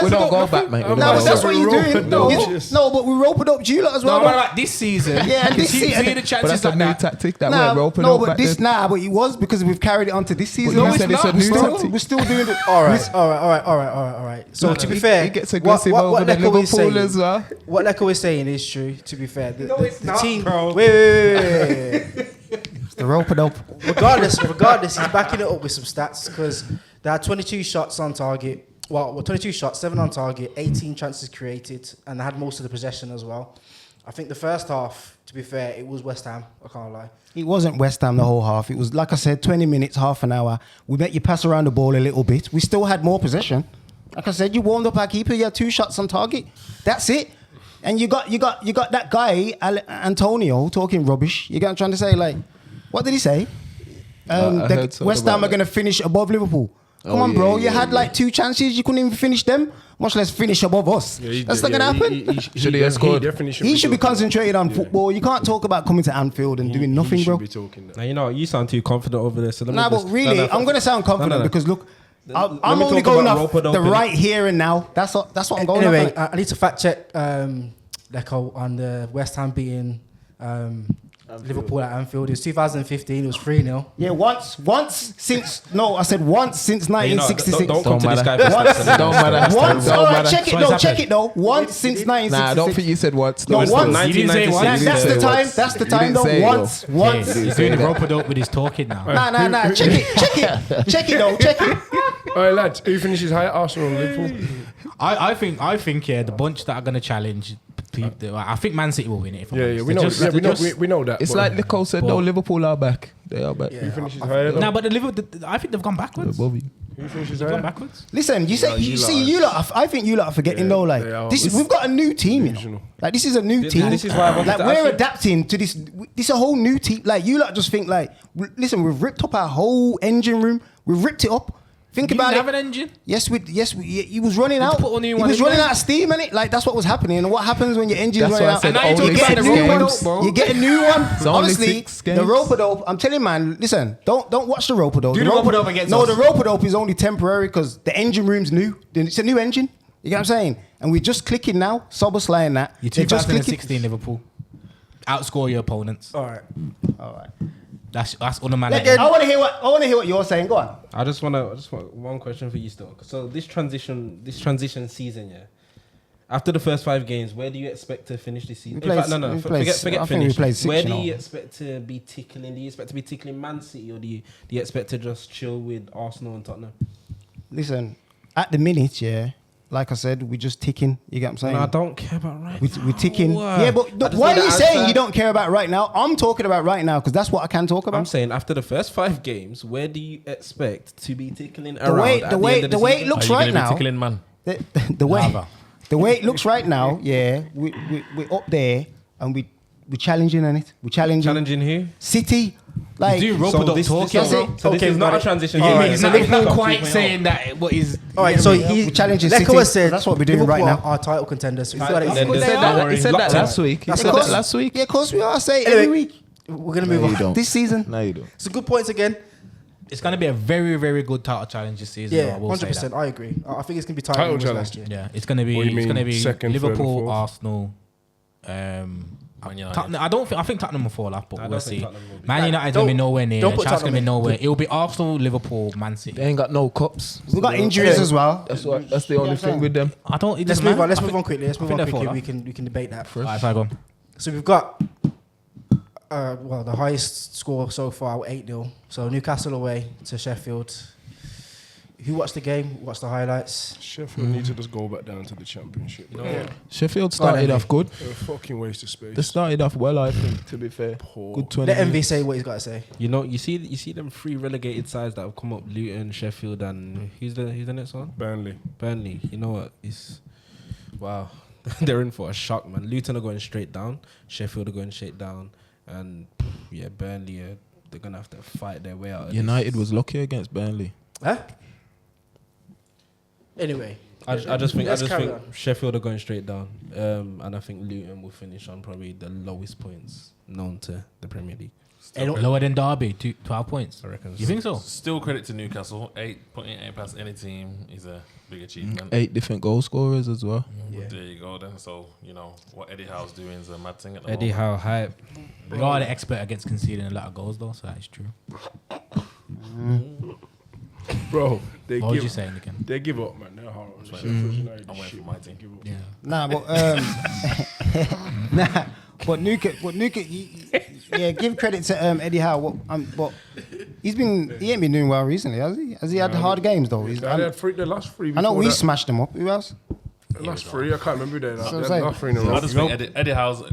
[SPEAKER 2] don't go back, mate. We
[SPEAKER 4] No,
[SPEAKER 2] don't
[SPEAKER 4] but
[SPEAKER 2] go
[SPEAKER 4] that's
[SPEAKER 2] back.
[SPEAKER 4] what you're doing. No,
[SPEAKER 1] Rope.
[SPEAKER 4] no, but we rope it up to you lot as
[SPEAKER 7] No,
[SPEAKER 4] well.
[SPEAKER 7] I'm
[SPEAKER 4] bro.
[SPEAKER 7] like this season.
[SPEAKER 4] Yeah, and this
[SPEAKER 7] you
[SPEAKER 4] season-
[SPEAKER 7] see the
[SPEAKER 2] But
[SPEAKER 7] chances
[SPEAKER 2] that's a
[SPEAKER 7] like
[SPEAKER 2] new
[SPEAKER 7] that.
[SPEAKER 2] tactic that
[SPEAKER 4] Nah,
[SPEAKER 2] we're roping
[SPEAKER 4] no,
[SPEAKER 2] up
[SPEAKER 4] but
[SPEAKER 2] back
[SPEAKER 4] this
[SPEAKER 2] then.
[SPEAKER 4] but it was because we've carried it on to this season.
[SPEAKER 2] No,
[SPEAKER 4] man.
[SPEAKER 2] you said it's a
[SPEAKER 4] We're
[SPEAKER 2] new
[SPEAKER 4] still-
[SPEAKER 2] tactic.
[SPEAKER 4] We're still doing it.
[SPEAKER 5] All right. So to be fair,
[SPEAKER 2] He gets aggressive over the Liverpool as well.
[SPEAKER 5] What Leko is saying is true. To be fair, the team.
[SPEAKER 7] bro.
[SPEAKER 5] Wait.
[SPEAKER 4] The rope it up.
[SPEAKER 5] Regardless, he's backing it up with some stats because there are 22 shots on target. Well, 22 shots, 7 on target, 18 chances created, and they had most of the possession as well. I think the first half, to be fair, it was West Ham. I can't lie.
[SPEAKER 4] It wasn't West Ham the whole half. It was, like I said, 20 minutes, half an hour. We let you pass around the ball a little bit. We still had more possession. Like I said, you warmed up our keeper. You had 2 shots on target. That's it. And you got that guy Antonio talking rubbish. You get what I'm trying to say? Like, what did he say?
[SPEAKER 2] I heard something
[SPEAKER 4] West Ham
[SPEAKER 2] about
[SPEAKER 4] are going to finish above Liverpool. Come
[SPEAKER 2] Oh,
[SPEAKER 4] on,
[SPEAKER 2] yeah,
[SPEAKER 4] bro.
[SPEAKER 2] yeah,
[SPEAKER 4] You had
[SPEAKER 2] yeah.
[SPEAKER 4] like 2 chances. You couldn't even finish them. Much less finish above us. That's not going to happen.
[SPEAKER 2] Should he have scored?
[SPEAKER 4] He should be concentrated on football. You can't talk about coming to Anfield and doing nothing, bro.
[SPEAKER 1] Be talking that.
[SPEAKER 6] Now, you know, you sound too confident over there. So let me
[SPEAKER 4] Nah, but
[SPEAKER 6] just-
[SPEAKER 4] really,
[SPEAKER 6] no,
[SPEAKER 4] I'm going to sound confident
[SPEAKER 6] no.
[SPEAKER 4] because look, I'm
[SPEAKER 6] me
[SPEAKER 4] only
[SPEAKER 6] talk
[SPEAKER 4] going
[SPEAKER 6] about
[SPEAKER 4] off
[SPEAKER 6] rope it
[SPEAKER 4] the
[SPEAKER 6] open.
[SPEAKER 4] right here and now. That's what I'm going
[SPEAKER 5] Anyway,
[SPEAKER 4] off.
[SPEAKER 5] I need to fact check Leko on the West Ham beating Liverpool at Anfield. It was 2015. It was 3-0.
[SPEAKER 4] Yeah, once since 1966.
[SPEAKER 6] Don't come to this guy.
[SPEAKER 2] matter.
[SPEAKER 6] for
[SPEAKER 2] Don't
[SPEAKER 6] stats.
[SPEAKER 2] matter.
[SPEAKER 4] Once,
[SPEAKER 2] Don't
[SPEAKER 4] all right,
[SPEAKER 2] matter.
[SPEAKER 4] check it
[SPEAKER 7] So
[SPEAKER 4] though,
[SPEAKER 7] it's
[SPEAKER 4] check
[SPEAKER 7] happened.
[SPEAKER 4] it though. Once since
[SPEAKER 2] Nah, I don't
[SPEAKER 4] 1966.
[SPEAKER 2] think you said once.
[SPEAKER 4] No,
[SPEAKER 2] it's
[SPEAKER 4] once.
[SPEAKER 2] still-
[SPEAKER 7] You didn't say once.
[SPEAKER 2] You
[SPEAKER 4] That's
[SPEAKER 2] didn't
[SPEAKER 4] the
[SPEAKER 2] say
[SPEAKER 4] time.
[SPEAKER 2] once.
[SPEAKER 4] That's the
[SPEAKER 2] You
[SPEAKER 4] time
[SPEAKER 2] didn't
[SPEAKER 4] though.
[SPEAKER 2] say it,
[SPEAKER 4] Once.
[SPEAKER 7] Hey, he's
[SPEAKER 2] say
[SPEAKER 7] doing
[SPEAKER 2] that.
[SPEAKER 7] rope it up with his talking now.
[SPEAKER 4] Nah. Check it though. Check it.
[SPEAKER 1] All right, lads. Who finishes higher, Arsenal or Liverpool?
[SPEAKER 7] I think yeah, the bunch that are gonna challenge. I think Man City will win it. If I'm
[SPEAKER 1] Yeah,
[SPEAKER 7] honest.
[SPEAKER 1] we
[SPEAKER 7] They're
[SPEAKER 1] know.
[SPEAKER 7] just-
[SPEAKER 1] Yeah, we
[SPEAKER 7] they're
[SPEAKER 1] know.
[SPEAKER 7] just-
[SPEAKER 1] We know that.
[SPEAKER 2] It's
[SPEAKER 1] but
[SPEAKER 2] like Nicole said, no,
[SPEAKER 7] But-
[SPEAKER 2] Liverpool are back. They are back.
[SPEAKER 1] who finishes higher?
[SPEAKER 7] Nah, but the Liverpool, I think they've gone backwards.
[SPEAKER 2] Above you.
[SPEAKER 1] Who finishes
[SPEAKER 7] They've gone
[SPEAKER 1] higher?
[SPEAKER 7] backwards.
[SPEAKER 4] Listen, you say you see you lot. I think you lot are forgetting
[SPEAKER 1] Yeah,
[SPEAKER 4] though. Like
[SPEAKER 1] they are.
[SPEAKER 4] this, we've got a new team. You know?
[SPEAKER 1] Delusional.
[SPEAKER 4] Like this is a new team.
[SPEAKER 6] This is why I wanted
[SPEAKER 4] like
[SPEAKER 6] to
[SPEAKER 4] we're
[SPEAKER 6] ask you.
[SPEAKER 4] adapting to this. This is a whole new team. Like you lot just think like, listen, we've ripped up our whole engine room. We've ripped it up. Think
[SPEAKER 7] You
[SPEAKER 4] about
[SPEAKER 7] didn't
[SPEAKER 4] it.
[SPEAKER 7] have an engine.
[SPEAKER 4] Yes, he was running out.
[SPEAKER 7] put a new
[SPEAKER 4] He
[SPEAKER 7] one
[SPEAKER 4] was
[SPEAKER 7] in
[SPEAKER 4] running
[SPEAKER 7] there.
[SPEAKER 4] out of steam, innit? Like that's what was happening. And what happens when your engine's
[SPEAKER 2] That's
[SPEAKER 4] running
[SPEAKER 2] why I
[SPEAKER 4] out?
[SPEAKER 2] said
[SPEAKER 7] And now you're
[SPEAKER 2] only
[SPEAKER 7] talking about
[SPEAKER 2] 6
[SPEAKER 7] the new one,
[SPEAKER 2] games.
[SPEAKER 7] bro.
[SPEAKER 4] You get a new one.
[SPEAKER 2] It's only
[SPEAKER 4] Honestly,
[SPEAKER 2] 6 games.
[SPEAKER 4] the rope-a-dope. I'm telling you, man. Listen, don't watch the rope-a-dope.
[SPEAKER 7] Do the rope-a-dope against
[SPEAKER 4] No,
[SPEAKER 7] us.
[SPEAKER 4] the rope-a-dope is only temporary because the engine room's new. It's a new engine. You get what I'm saying? And we're just clicking now. Soberslay and that.
[SPEAKER 7] You're
[SPEAKER 4] They're just clicking.
[SPEAKER 7] 2016 Liverpool. Outscore your opponents.
[SPEAKER 5] All right.
[SPEAKER 7] That's unmanageable.
[SPEAKER 4] I want to hear what you're saying. Go on.
[SPEAKER 6] I just want one question for you still. So this transition season, yeah. After the first 5 games, where do you expect to finish this season?
[SPEAKER 4] We played- we played-
[SPEAKER 6] Forget
[SPEAKER 4] I think we
[SPEAKER 6] finish.
[SPEAKER 4] played 6,
[SPEAKER 6] Where
[SPEAKER 4] you
[SPEAKER 6] do
[SPEAKER 4] know.
[SPEAKER 6] you expect to be tickling? Do you expect to be tickling Man City, or do you expect to just chill with Arsenal and Tottenham?
[SPEAKER 4] Listen, at the minute, yeah, like I said, we're just ticking. You get what I'm saying?
[SPEAKER 6] No, I don't care about right.
[SPEAKER 4] We're ticking.
[SPEAKER 6] now.
[SPEAKER 4] Yeah, but
[SPEAKER 6] I just
[SPEAKER 4] why
[SPEAKER 6] need
[SPEAKER 4] are you
[SPEAKER 6] the
[SPEAKER 4] saying
[SPEAKER 6] answer.
[SPEAKER 4] you don't care about right now? I'm talking about right now because that's what I can talk about.
[SPEAKER 6] I'm saying after the first 5 games, where do you expect to be tickling
[SPEAKER 4] The
[SPEAKER 6] around?
[SPEAKER 4] way-
[SPEAKER 6] at
[SPEAKER 4] the
[SPEAKER 6] the
[SPEAKER 4] way-
[SPEAKER 6] end of
[SPEAKER 4] the
[SPEAKER 6] the
[SPEAKER 4] way it
[SPEAKER 6] season?
[SPEAKER 4] looks
[SPEAKER 3] Are you
[SPEAKER 4] right
[SPEAKER 3] gonna be
[SPEAKER 4] now.
[SPEAKER 3] tickling man?
[SPEAKER 4] The way
[SPEAKER 7] Lava.
[SPEAKER 4] the way it looks right now, yeah, we're up there and we're challenging on it. We're
[SPEAKER 6] Challenging who?
[SPEAKER 4] City. Like
[SPEAKER 7] do rope it up talking.
[SPEAKER 4] That's it.
[SPEAKER 6] So this
[SPEAKER 5] Okay,
[SPEAKER 6] is not
[SPEAKER 5] got
[SPEAKER 6] a
[SPEAKER 5] it.
[SPEAKER 6] transition.
[SPEAKER 5] All right,
[SPEAKER 7] He's
[SPEAKER 5] so
[SPEAKER 7] not quite saying that what is.
[SPEAKER 5] All right, so
[SPEAKER 4] we're challenging
[SPEAKER 5] Leko
[SPEAKER 4] City.
[SPEAKER 5] has said
[SPEAKER 4] That's what we're doing
[SPEAKER 5] Liverpool
[SPEAKER 4] right now.
[SPEAKER 5] Are title contenders. So we
[SPEAKER 6] Title
[SPEAKER 5] feel like
[SPEAKER 6] contenders.
[SPEAKER 2] He said that. He said that
[SPEAKER 6] Locked
[SPEAKER 2] last
[SPEAKER 6] on.
[SPEAKER 2] week. He
[SPEAKER 4] Of
[SPEAKER 2] said
[SPEAKER 4] course.
[SPEAKER 2] that last week.
[SPEAKER 4] Yeah, of course we are. I say it
[SPEAKER 5] Anyway,
[SPEAKER 4] every week
[SPEAKER 5] we're gonna move on.
[SPEAKER 4] this season.
[SPEAKER 2] No, you don't.
[SPEAKER 5] Some good points again.
[SPEAKER 7] It's going to be a very, very good title challenge this season.
[SPEAKER 5] Yeah,
[SPEAKER 7] I will say
[SPEAKER 5] 100%.
[SPEAKER 7] that.
[SPEAKER 5] I agree. I think it's gonna be
[SPEAKER 1] Title
[SPEAKER 5] title
[SPEAKER 1] challenge.
[SPEAKER 5] last year.
[SPEAKER 7] Yeah, it's going to be.
[SPEAKER 1] What do you
[SPEAKER 7] It's going to
[SPEAKER 1] mean,
[SPEAKER 7] be
[SPEAKER 1] second, third, and
[SPEAKER 7] Liverpool,
[SPEAKER 1] fourth?
[SPEAKER 7] Arsenal.
[SPEAKER 3] Man United.
[SPEAKER 7] Tottenham, I think Tottenham will fall off, but
[SPEAKER 6] I
[SPEAKER 7] we'll
[SPEAKER 6] don't think
[SPEAKER 7] see.
[SPEAKER 6] Tottenham will be.
[SPEAKER 7] Man United's going to be
[SPEAKER 5] Don't-
[SPEAKER 7] nowhere near.
[SPEAKER 5] don't put
[SPEAKER 7] Chelsea's going to be
[SPEAKER 5] Tottenham in.
[SPEAKER 7] nowhere. It'll be Arsenal, Liverpool, Man City.
[SPEAKER 2] They ain't got no cups.
[SPEAKER 4] We got injuries as well.
[SPEAKER 2] That's the only thing with them.
[SPEAKER 7] I don't. It
[SPEAKER 5] Let's
[SPEAKER 7] doesn't
[SPEAKER 5] move on.
[SPEAKER 7] matter.
[SPEAKER 5] Let's
[SPEAKER 7] I
[SPEAKER 5] move
[SPEAKER 7] think-
[SPEAKER 5] on quickly. Let's
[SPEAKER 7] I
[SPEAKER 5] move
[SPEAKER 7] think
[SPEAKER 5] on
[SPEAKER 7] they'll
[SPEAKER 5] quickly.
[SPEAKER 7] fall
[SPEAKER 5] We can debate that.
[SPEAKER 7] Alright, fine, go on.
[SPEAKER 5] So we've got the highest score so far, 8-0. So Newcastle away to Sheffield. Who watched the game? What's the highlights?
[SPEAKER 1] Sheffield need to just go back down to the Championship.
[SPEAKER 2] Sheffield started off good.
[SPEAKER 1] They're a fucking waste of space.
[SPEAKER 2] They started off well, I think. To be fair, good 20.
[SPEAKER 5] Let Envy say what he's got to say.
[SPEAKER 6] You know, you see them 3 relegated sides that have come up: Luton, Sheffield, and who's the next one?
[SPEAKER 1] Burnley.
[SPEAKER 6] You know what? Wow. They're in for a shock, man. Luton are going straight down. Sheffield are going straight down, and yeah, Burnley. They're gonna have to fight their way out.
[SPEAKER 2] United was lucky against Burnley.
[SPEAKER 5] Huh? Anyway,
[SPEAKER 6] I just think
[SPEAKER 5] on.
[SPEAKER 6] Sheffield are going straight down, and I think Luton will finish on probably the lowest points known to the Premier League.
[SPEAKER 7] Lower than Derby, 12 points.
[SPEAKER 6] I reckon.
[SPEAKER 7] You think so?
[SPEAKER 3] Still credit to Newcastle. 8.8 past any team is a big achievement.
[SPEAKER 2] 8 different goal scorers as well.
[SPEAKER 3] Well, there you go then. So, what Eddie Howe's doing is a mad thing at the
[SPEAKER 6] Eddie
[SPEAKER 3] moment.
[SPEAKER 6] Howe hype.
[SPEAKER 7] We are the expert against conceding a lot of goals, though, so that's true.
[SPEAKER 1] Bro,
[SPEAKER 7] What would you say, again?
[SPEAKER 1] They give up, man. They're horrible.
[SPEAKER 3] I'm waiting for my team.
[SPEAKER 7] Yeah.
[SPEAKER 4] Nah, but yeah, give credit to Eddie Howe. But he ain't been doing well recently, has he? Has he had hard games though?
[SPEAKER 1] They had the last 3.
[SPEAKER 4] I know we
[SPEAKER 1] that.
[SPEAKER 4] smashed them up. Who else?
[SPEAKER 1] The last 3, I can't remember who they
[SPEAKER 4] So
[SPEAKER 1] are.
[SPEAKER 4] say-
[SPEAKER 1] Last 3 in a row.
[SPEAKER 3] I just think Eddie Howe's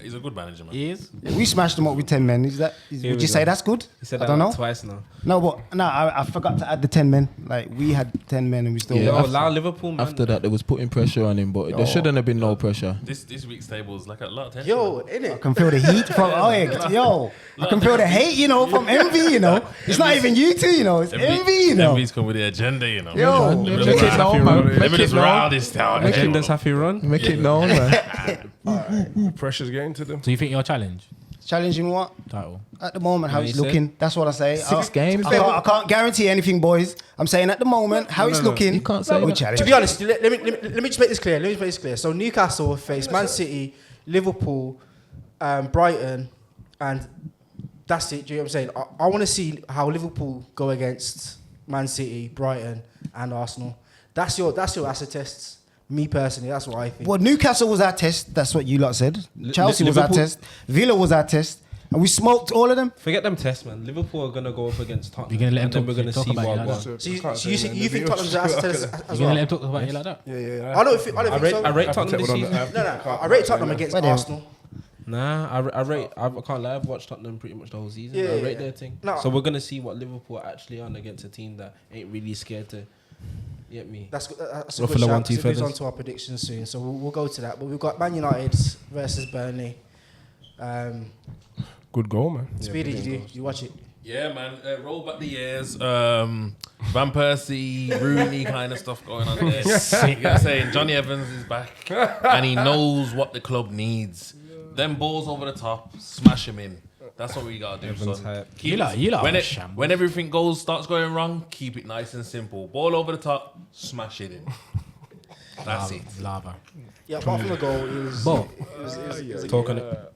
[SPEAKER 3] he's a good manager, man.
[SPEAKER 7] He is?
[SPEAKER 4] We smashed them up with 10 men. Would
[SPEAKER 6] we
[SPEAKER 4] you say
[SPEAKER 6] go.
[SPEAKER 4] that's good?
[SPEAKER 6] He said
[SPEAKER 4] I
[SPEAKER 6] that
[SPEAKER 4] don't know.
[SPEAKER 6] twice now.
[SPEAKER 4] No, but I forgot to add the 10 men. Like we had 10 men and we still.
[SPEAKER 6] Yo, allow Liverpool, man.
[SPEAKER 2] After that, they was putting pressure on him, but there shouldn't have been no pressure.
[SPEAKER 3] This week's table is like a lot of tension.
[SPEAKER 5] Yo,
[SPEAKER 4] I
[SPEAKER 5] innit?
[SPEAKER 4] can feel the heat from. I can feel the hate. From envy. It's not even you two. It's envy.
[SPEAKER 3] Envy's come with the agenda,
[SPEAKER 4] Yo,
[SPEAKER 3] Let
[SPEAKER 2] Make it known, man.
[SPEAKER 3] me
[SPEAKER 2] Make it
[SPEAKER 3] just rile
[SPEAKER 2] known.
[SPEAKER 3] this down.
[SPEAKER 6] Contenders happy run.
[SPEAKER 2] Make it known, man.
[SPEAKER 1] The pressure's getting to them.
[SPEAKER 7] So you think your challenge?
[SPEAKER 4] challenging what?
[SPEAKER 7] Title.
[SPEAKER 4] At the moment, how
[SPEAKER 6] No,
[SPEAKER 4] it's
[SPEAKER 6] you said
[SPEAKER 4] looking. That's what I say.
[SPEAKER 2] 6 games.
[SPEAKER 4] I can't guarantee anything, boys. I'm saying at the moment, how it's looking.
[SPEAKER 2] You can't say
[SPEAKER 4] we
[SPEAKER 2] that.
[SPEAKER 4] challenge.
[SPEAKER 5] To be honest, let me just make this clear. So Newcastle face Man City, Liverpool, Brighton, and that's it. Do you know what I'm saying? I want to see how Liverpool go against Man City, Brighton, and Arsenal. That's your acid tests. Me personally, that's what I think.
[SPEAKER 4] Well, Newcastle was our test. That's what you lot said. Chelsea was our
[SPEAKER 6] Liverpool-
[SPEAKER 4] test. Villa was our test. And we smoked all of them.
[SPEAKER 6] Forget them tests, man. Liverpool are gonna go up against Tottenham.
[SPEAKER 7] You're gonna let
[SPEAKER 6] and
[SPEAKER 7] them
[SPEAKER 6] then we're gonna
[SPEAKER 7] talk
[SPEAKER 6] see
[SPEAKER 7] about
[SPEAKER 6] what
[SPEAKER 7] it like
[SPEAKER 6] one.
[SPEAKER 7] that?
[SPEAKER 5] So you think Tottenham's an acid test as
[SPEAKER 7] You're gonna
[SPEAKER 5] well?
[SPEAKER 7] let him talk about it like that?
[SPEAKER 1] Yeah.
[SPEAKER 5] I don't think
[SPEAKER 6] I
[SPEAKER 5] so.
[SPEAKER 6] rate Tottenham this season.
[SPEAKER 5] No. I rate Tottenham against
[SPEAKER 4] Where they-
[SPEAKER 5] Arsenal.
[SPEAKER 6] Nah, I can't lie. I've watched Tottenham pretty much the whole season.
[SPEAKER 5] Yeah,
[SPEAKER 6] I rate
[SPEAKER 5] yeah.
[SPEAKER 6] their thing.
[SPEAKER 5] No.
[SPEAKER 6] So we're gonna see what Liverpool are actually on against a team that ain't really scared to get me.
[SPEAKER 5] That's a
[SPEAKER 6] Ruffle
[SPEAKER 5] good
[SPEAKER 6] the
[SPEAKER 5] shout.
[SPEAKER 6] 1, 2
[SPEAKER 5] It moves
[SPEAKER 6] feathers.
[SPEAKER 5] on to our predictions soon, so we'll go to that. But we've got Man United versus Burnley.
[SPEAKER 1] Good goal, man.
[SPEAKER 5] Speedy, you watch it?
[SPEAKER 3] Yeah, man. Roll back the years. Van Persie, Rooney kind of stuff going on there. You know, saying Johnny Evans is back and he knows what the club needs. Them balls over the top, smash him in. That's what we gotta do,
[SPEAKER 6] Evans
[SPEAKER 3] son.
[SPEAKER 6] hype.
[SPEAKER 3] Keep
[SPEAKER 7] You lot
[SPEAKER 3] when
[SPEAKER 7] are
[SPEAKER 3] it
[SPEAKER 7] shambles.
[SPEAKER 3] when everything starts going wrong, keep it nice and simple. Ball over the top, smash it in. That's it.
[SPEAKER 7] Lava.
[SPEAKER 5] Yeah, apart from the goal, it was.
[SPEAKER 7] But
[SPEAKER 5] It was
[SPEAKER 6] Talking it.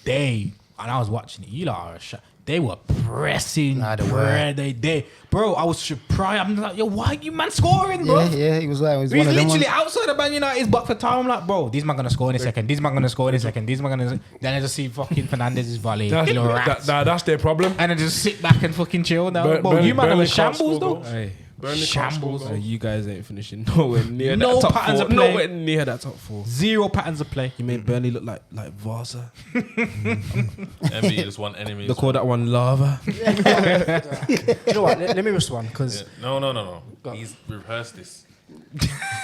[SPEAKER 7] and I was watching it. You lot are they were pressing.
[SPEAKER 4] Nah, they were.
[SPEAKER 7] Bro, I was surprised. I'm like, yo, why you man scoring, bro?
[SPEAKER 4] Yeah, he was like, he was
[SPEAKER 7] He's
[SPEAKER 4] one of them
[SPEAKER 7] literally
[SPEAKER 4] ones.
[SPEAKER 7] outside of Man United's box for time. I'm like, bro, these man gonna score in a second. These man gonna score in a second. These man gonna. Then I just see fucking Fernandez's volley. Little rats.
[SPEAKER 1] That's their problem.
[SPEAKER 7] And I just sit back and fucking chill now. Bro, you man
[SPEAKER 1] Burnley
[SPEAKER 7] was
[SPEAKER 1] can't
[SPEAKER 7] shambles
[SPEAKER 1] score
[SPEAKER 7] though.
[SPEAKER 1] goals.
[SPEAKER 6] Hey,
[SPEAKER 1] Burnley can't
[SPEAKER 7] Shambles.
[SPEAKER 1] score goals.
[SPEAKER 6] you guys ain't finishing nowhere near
[SPEAKER 7] No
[SPEAKER 6] that top
[SPEAKER 7] patterns
[SPEAKER 6] 4.
[SPEAKER 7] of play.
[SPEAKER 6] Nowhere near that top 4.
[SPEAKER 7] 0 patterns of play.
[SPEAKER 6] You made Burnley look like Vasa.
[SPEAKER 3] Envy just want enemies.
[SPEAKER 6] They call that one lava.
[SPEAKER 5] You know what? Let me respond because
[SPEAKER 3] Yeah. No. He's rehearsed this.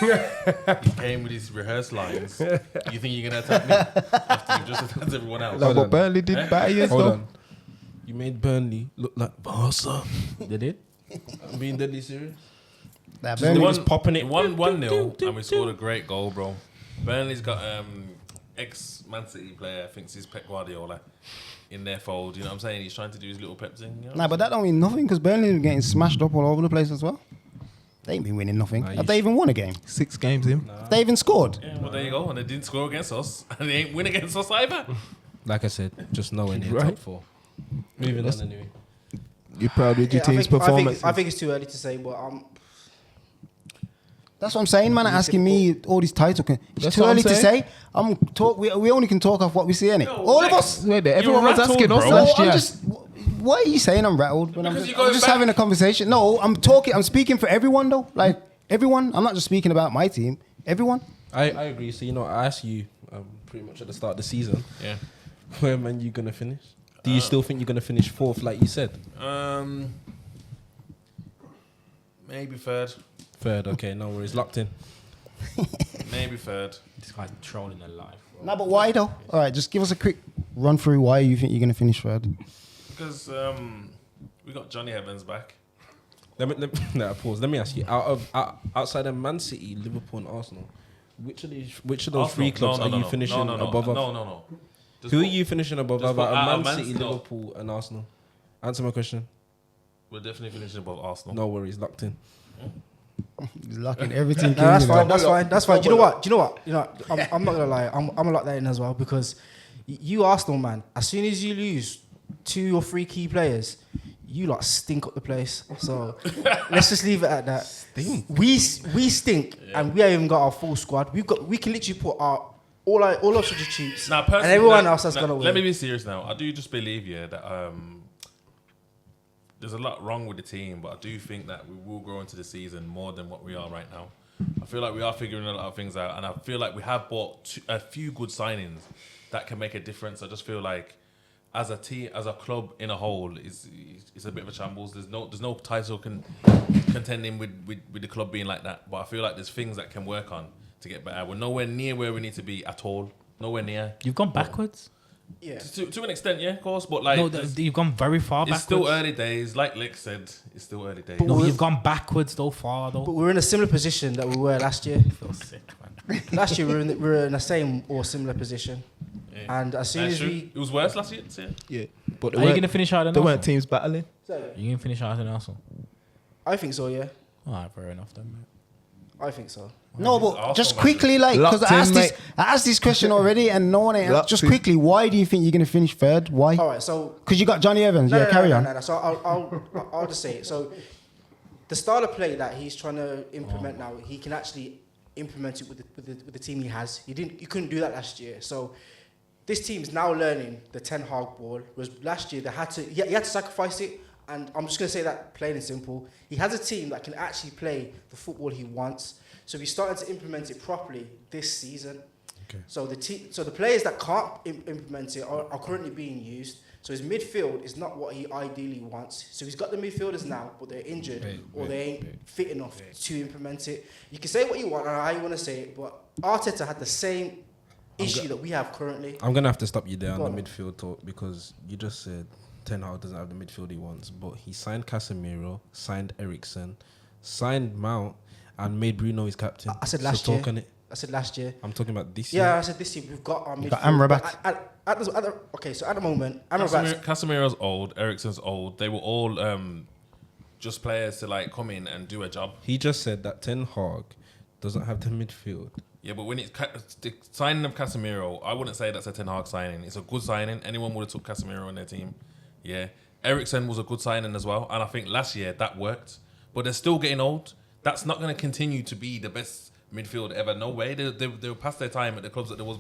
[SPEAKER 3] He came with his rehearsed lines. You think you're gonna attack me after you just attacked everyone else?
[SPEAKER 2] No, but
[SPEAKER 6] on.
[SPEAKER 2] Burnley did batter you
[SPEAKER 6] Hold
[SPEAKER 2] though.
[SPEAKER 6] on. You made Burnley look like Vasa.
[SPEAKER 7] They did.
[SPEAKER 6] I'm being deadly serious.
[SPEAKER 4] Nah,
[SPEAKER 6] Just
[SPEAKER 4] Burnley
[SPEAKER 6] the
[SPEAKER 4] was
[SPEAKER 6] one popping it.
[SPEAKER 3] 1-0 and we scored a great goal, bro. Burnley's got ex Man City player, thinks he's Pep Guardiola, in their fold. You know what I'm saying? He's trying to do his little Pep thing. You know?
[SPEAKER 4] Nah, but that don't mean nothing because Burnley were getting smashed up all over the place as well. They ain't been winning nothing.
[SPEAKER 6] Nah,
[SPEAKER 4] Have they even won a game?
[SPEAKER 2] 6 games in.
[SPEAKER 4] Have they even scored?
[SPEAKER 3] Yeah, well, there you go. And they didn't score against us, and they ain't win against us either.
[SPEAKER 6] Like I said, just nowhere near top 4. Moving on anyway.
[SPEAKER 2] You proud with your
[SPEAKER 5] I
[SPEAKER 2] team's
[SPEAKER 5] think
[SPEAKER 2] performance?
[SPEAKER 5] it's too early to say, but
[SPEAKER 4] That's what I'm saying, man. Asking me all these titles. It's
[SPEAKER 2] That's
[SPEAKER 4] too
[SPEAKER 2] what I'm
[SPEAKER 4] early to
[SPEAKER 2] saying.
[SPEAKER 4] say. We only can talk off what we see in it. All of us.
[SPEAKER 2] Wait there, everyone was
[SPEAKER 3] rattled,
[SPEAKER 2] asking us
[SPEAKER 3] bro.
[SPEAKER 2] last
[SPEAKER 4] I'm
[SPEAKER 2] year.
[SPEAKER 4] just Why are you saying I'm rattled when I'm
[SPEAKER 3] Because
[SPEAKER 4] just,
[SPEAKER 3] you're
[SPEAKER 4] I'm just
[SPEAKER 3] going
[SPEAKER 4] having a conversation? No, I'm speaking for everyone though. Like everyone. I'm not just speaking about my team. Everyone.
[SPEAKER 6] I agree. So, I asked you pretty much at the start of the season,
[SPEAKER 3] Yeah.
[SPEAKER 6] where man you gonna finish? Do you still think you're gonna finish fourth, like you said?
[SPEAKER 3] Maybe third.
[SPEAKER 6] Third, okay, no worries, locked in.
[SPEAKER 3] Maybe third.
[SPEAKER 7] This guy's trolling their life.
[SPEAKER 4] No, but why though? All right, just give us a quick run through why you think you're gonna finish third.
[SPEAKER 3] Because we got Johnny Evans back.
[SPEAKER 6] Pause. Let me ask you: outside of Man City, Liverpool, and Arsenal, which of those
[SPEAKER 3] Arsenal.
[SPEAKER 6] three clubs are you finishing above?
[SPEAKER 3] No. Just
[SPEAKER 6] Who are
[SPEAKER 3] put-
[SPEAKER 6] you finishing above?
[SPEAKER 3] just put
[SPEAKER 6] Out
[SPEAKER 3] out
[SPEAKER 6] of
[SPEAKER 3] of
[SPEAKER 6] Man
[SPEAKER 3] Man
[SPEAKER 6] City,
[SPEAKER 3] City, no.
[SPEAKER 6] Liverpool, and Arsenal. Answer my question.
[SPEAKER 3] We're definitely finishing above Arsenal.
[SPEAKER 6] No worries, locked in.
[SPEAKER 4] He's locking everything.
[SPEAKER 5] No, that's
[SPEAKER 4] in,
[SPEAKER 5] fine.
[SPEAKER 4] you know.
[SPEAKER 5] That's fine. Do you know what? I'm not gonna lie. I'm gonna lock that in as well because you Arsenal man. As soon as you lose 2 or 3 key players, you lot stink up the place. So let's just leave it at that.
[SPEAKER 6] Stink.
[SPEAKER 5] We stink, and we haven't even got our full squad. We can literally put all our substitutes,
[SPEAKER 3] Now,
[SPEAKER 5] and
[SPEAKER 3] personally,
[SPEAKER 5] everyone else has gone away.
[SPEAKER 3] Let me be serious now. I do just believe, that there's a lot wrong with the team, but I do think that we will grow into the season more than what we are right now. I feel like we are figuring a lot of things out, and I feel like we have bought a few good signings that can make a difference. I just feel like as a team, as a club in a whole, it's a bit of a shambles. There's no title contending with the club being like that. But I feel like there's things that can work on to get better. We're nowhere near where we need to be at all. Nowhere near.
[SPEAKER 7] You've gone backwards.
[SPEAKER 5] Yeah.
[SPEAKER 3] To an extent, yeah, of course. But like,
[SPEAKER 7] No, you've gone very far
[SPEAKER 3] it's
[SPEAKER 7] backwards.
[SPEAKER 3] still early days. Like Lick said, it's still early days.
[SPEAKER 7] No, you've gone backwards though, far though.
[SPEAKER 5] But we're in a similar position that we were last year.
[SPEAKER 7] I feel sick, man.
[SPEAKER 5] Last year we were in the same or similar position,
[SPEAKER 3] Yeah.
[SPEAKER 5] and as soon
[SPEAKER 3] That's
[SPEAKER 5] as
[SPEAKER 3] true.
[SPEAKER 5] we
[SPEAKER 3] It was worse last year. So yeah.
[SPEAKER 2] Yeah, but
[SPEAKER 7] Are you going to finish out in
[SPEAKER 2] there
[SPEAKER 7] Arsenal?
[SPEAKER 2] weren't teams battling.
[SPEAKER 7] You going to finish out in Arsenal?
[SPEAKER 5] I think so, yeah.
[SPEAKER 7] Alright, fair enough then, mate.
[SPEAKER 5] I think so.
[SPEAKER 4] No, but
[SPEAKER 3] Arsenal
[SPEAKER 4] just
[SPEAKER 3] man.
[SPEAKER 4] quickly, like, because
[SPEAKER 2] Locked
[SPEAKER 4] I
[SPEAKER 2] in,
[SPEAKER 4] asked
[SPEAKER 2] mate.
[SPEAKER 4] I asked this question already, and no one ain't.
[SPEAKER 2] Locked
[SPEAKER 4] Just
[SPEAKER 2] in.
[SPEAKER 4] quickly, why do you think you're gonna finish third? Why?
[SPEAKER 5] All right, so
[SPEAKER 4] Because you got Johnny Evans. Yeah, carry on.
[SPEAKER 5] No. So I'll just say it. So the style of play that he's trying to implement now, he can actually implement it with the team he has. He couldn't do that last year. So this team's now learning the Ten Hag ball. Whereas last year he had to sacrifice it. And I'm just gonna say that plain and simple. He has a team that can actually play the football he wants. So he's starting to implement it properly this season.
[SPEAKER 6] Okay.
[SPEAKER 5] So the players that can't implement it are currently being used. So his midfield is not what he ideally wants. So he's got the midfielders now, but they're injured or they ain't fit enough to implement it. You can say what you want and how you want to say it, but Arteta had the same issue that we have currently.
[SPEAKER 6] I'm gonna have to stop you there on
[SPEAKER 5] Go
[SPEAKER 6] the
[SPEAKER 5] on.
[SPEAKER 6] midfield talk because you just said Ten Hag doesn't have the midfield he wants, but he signed Casemiro, signed Eriksen, signed Mount, and made Bruno his captain.
[SPEAKER 5] I said
[SPEAKER 6] So
[SPEAKER 5] last
[SPEAKER 6] talk
[SPEAKER 5] year.
[SPEAKER 6] on it.
[SPEAKER 5] I said last year.
[SPEAKER 6] I'm talking about this
[SPEAKER 5] Yeah,
[SPEAKER 6] year.
[SPEAKER 5] I said this year we've got our midfield.
[SPEAKER 4] got Amrabat.
[SPEAKER 5] So at the moment, Amrabat's
[SPEAKER 3] Casemiro's old. Eriksen's old. They were all just players to like come in and do a job.
[SPEAKER 6] He just said that Ten Hag doesn't have the midfield.
[SPEAKER 3] Yeah, but when it's the signing of Casemiro, I wouldn't say that's a Ten Hag signing. It's a good signing. Anyone would have took Casemiro on their team. Yeah, Eriksen was a good signing as well, and I think last year that worked. But they're still getting old. That's not going to continue to be the best midfield ever. No way. They were past their time at the clubs that there was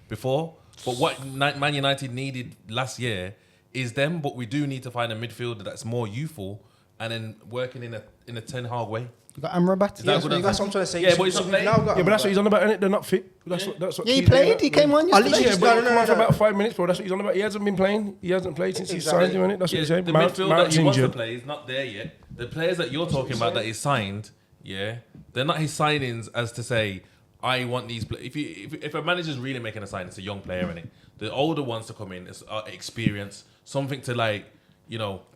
[SPEAKER 3] before. But what Man United needed last year is them. But we do need to find a midfielder that's more youthful and then working in a Ten Hag way.
[SPEAKER 4] You got Amrabat.
[SPEAKER 3] Is that good?
[SPEAKER 5] that's what I'm trying to say.
[SPEAKER 3] Yeah,
[SPEAKER 5] So-
[SPEAKER 3] but he's
[SPEAKER 5] so
[SPEAKER 3] not
[SPEAKER 5] we've
[SPEAKER 3] playing.
[SPEAKER 5] now got
[SPEAKER 1] Yeah, but that's what
[SPEAKER 5] Amrabat.
[SPEAKER 1] he's on about, innit? They're not fit. That's what
[SPEAKER 4] Yeah, he
[SPEAKER 1] keeps doing
[SPEAKER 4] played.
[SPEAKER 1] that.
[SPEAKER 4] He came on
[SPEAKER 5] I
[SPEAKER 4] yesterday.
[SPEAKER 5] literally
[SPEAKER 1] Yeah,
[SPEAKER 5] just-
[SPEAKER 1] but
[SPEAKER 5] no,
[SPEAKER 1] come on for
[SPEAKER 5] no.
[SPEAKER 1] about 5 minutes, bro. That's what he's on about. He hasn't been playing. He hasn't played since he's
[SPEAKER 5] Exactly.
[SPEAKER 1] signed him, innit? That's what he's saying.
[SPEAKER 3] The
[SPEAKER 1] Mount,
[SPEAKER 3] midfield
[SPEAKER 1] Mount's
[SPEAKER 3] that he wants to
[SPEAKER 1] injured.
[SPEAKER 3] play is not there yet. The players that you're talking about that he signed, yeah, they're not his signings as to say, I want these. If a manager's really making a sign, it's a young player in it. The older ones to come in is experience, something to like,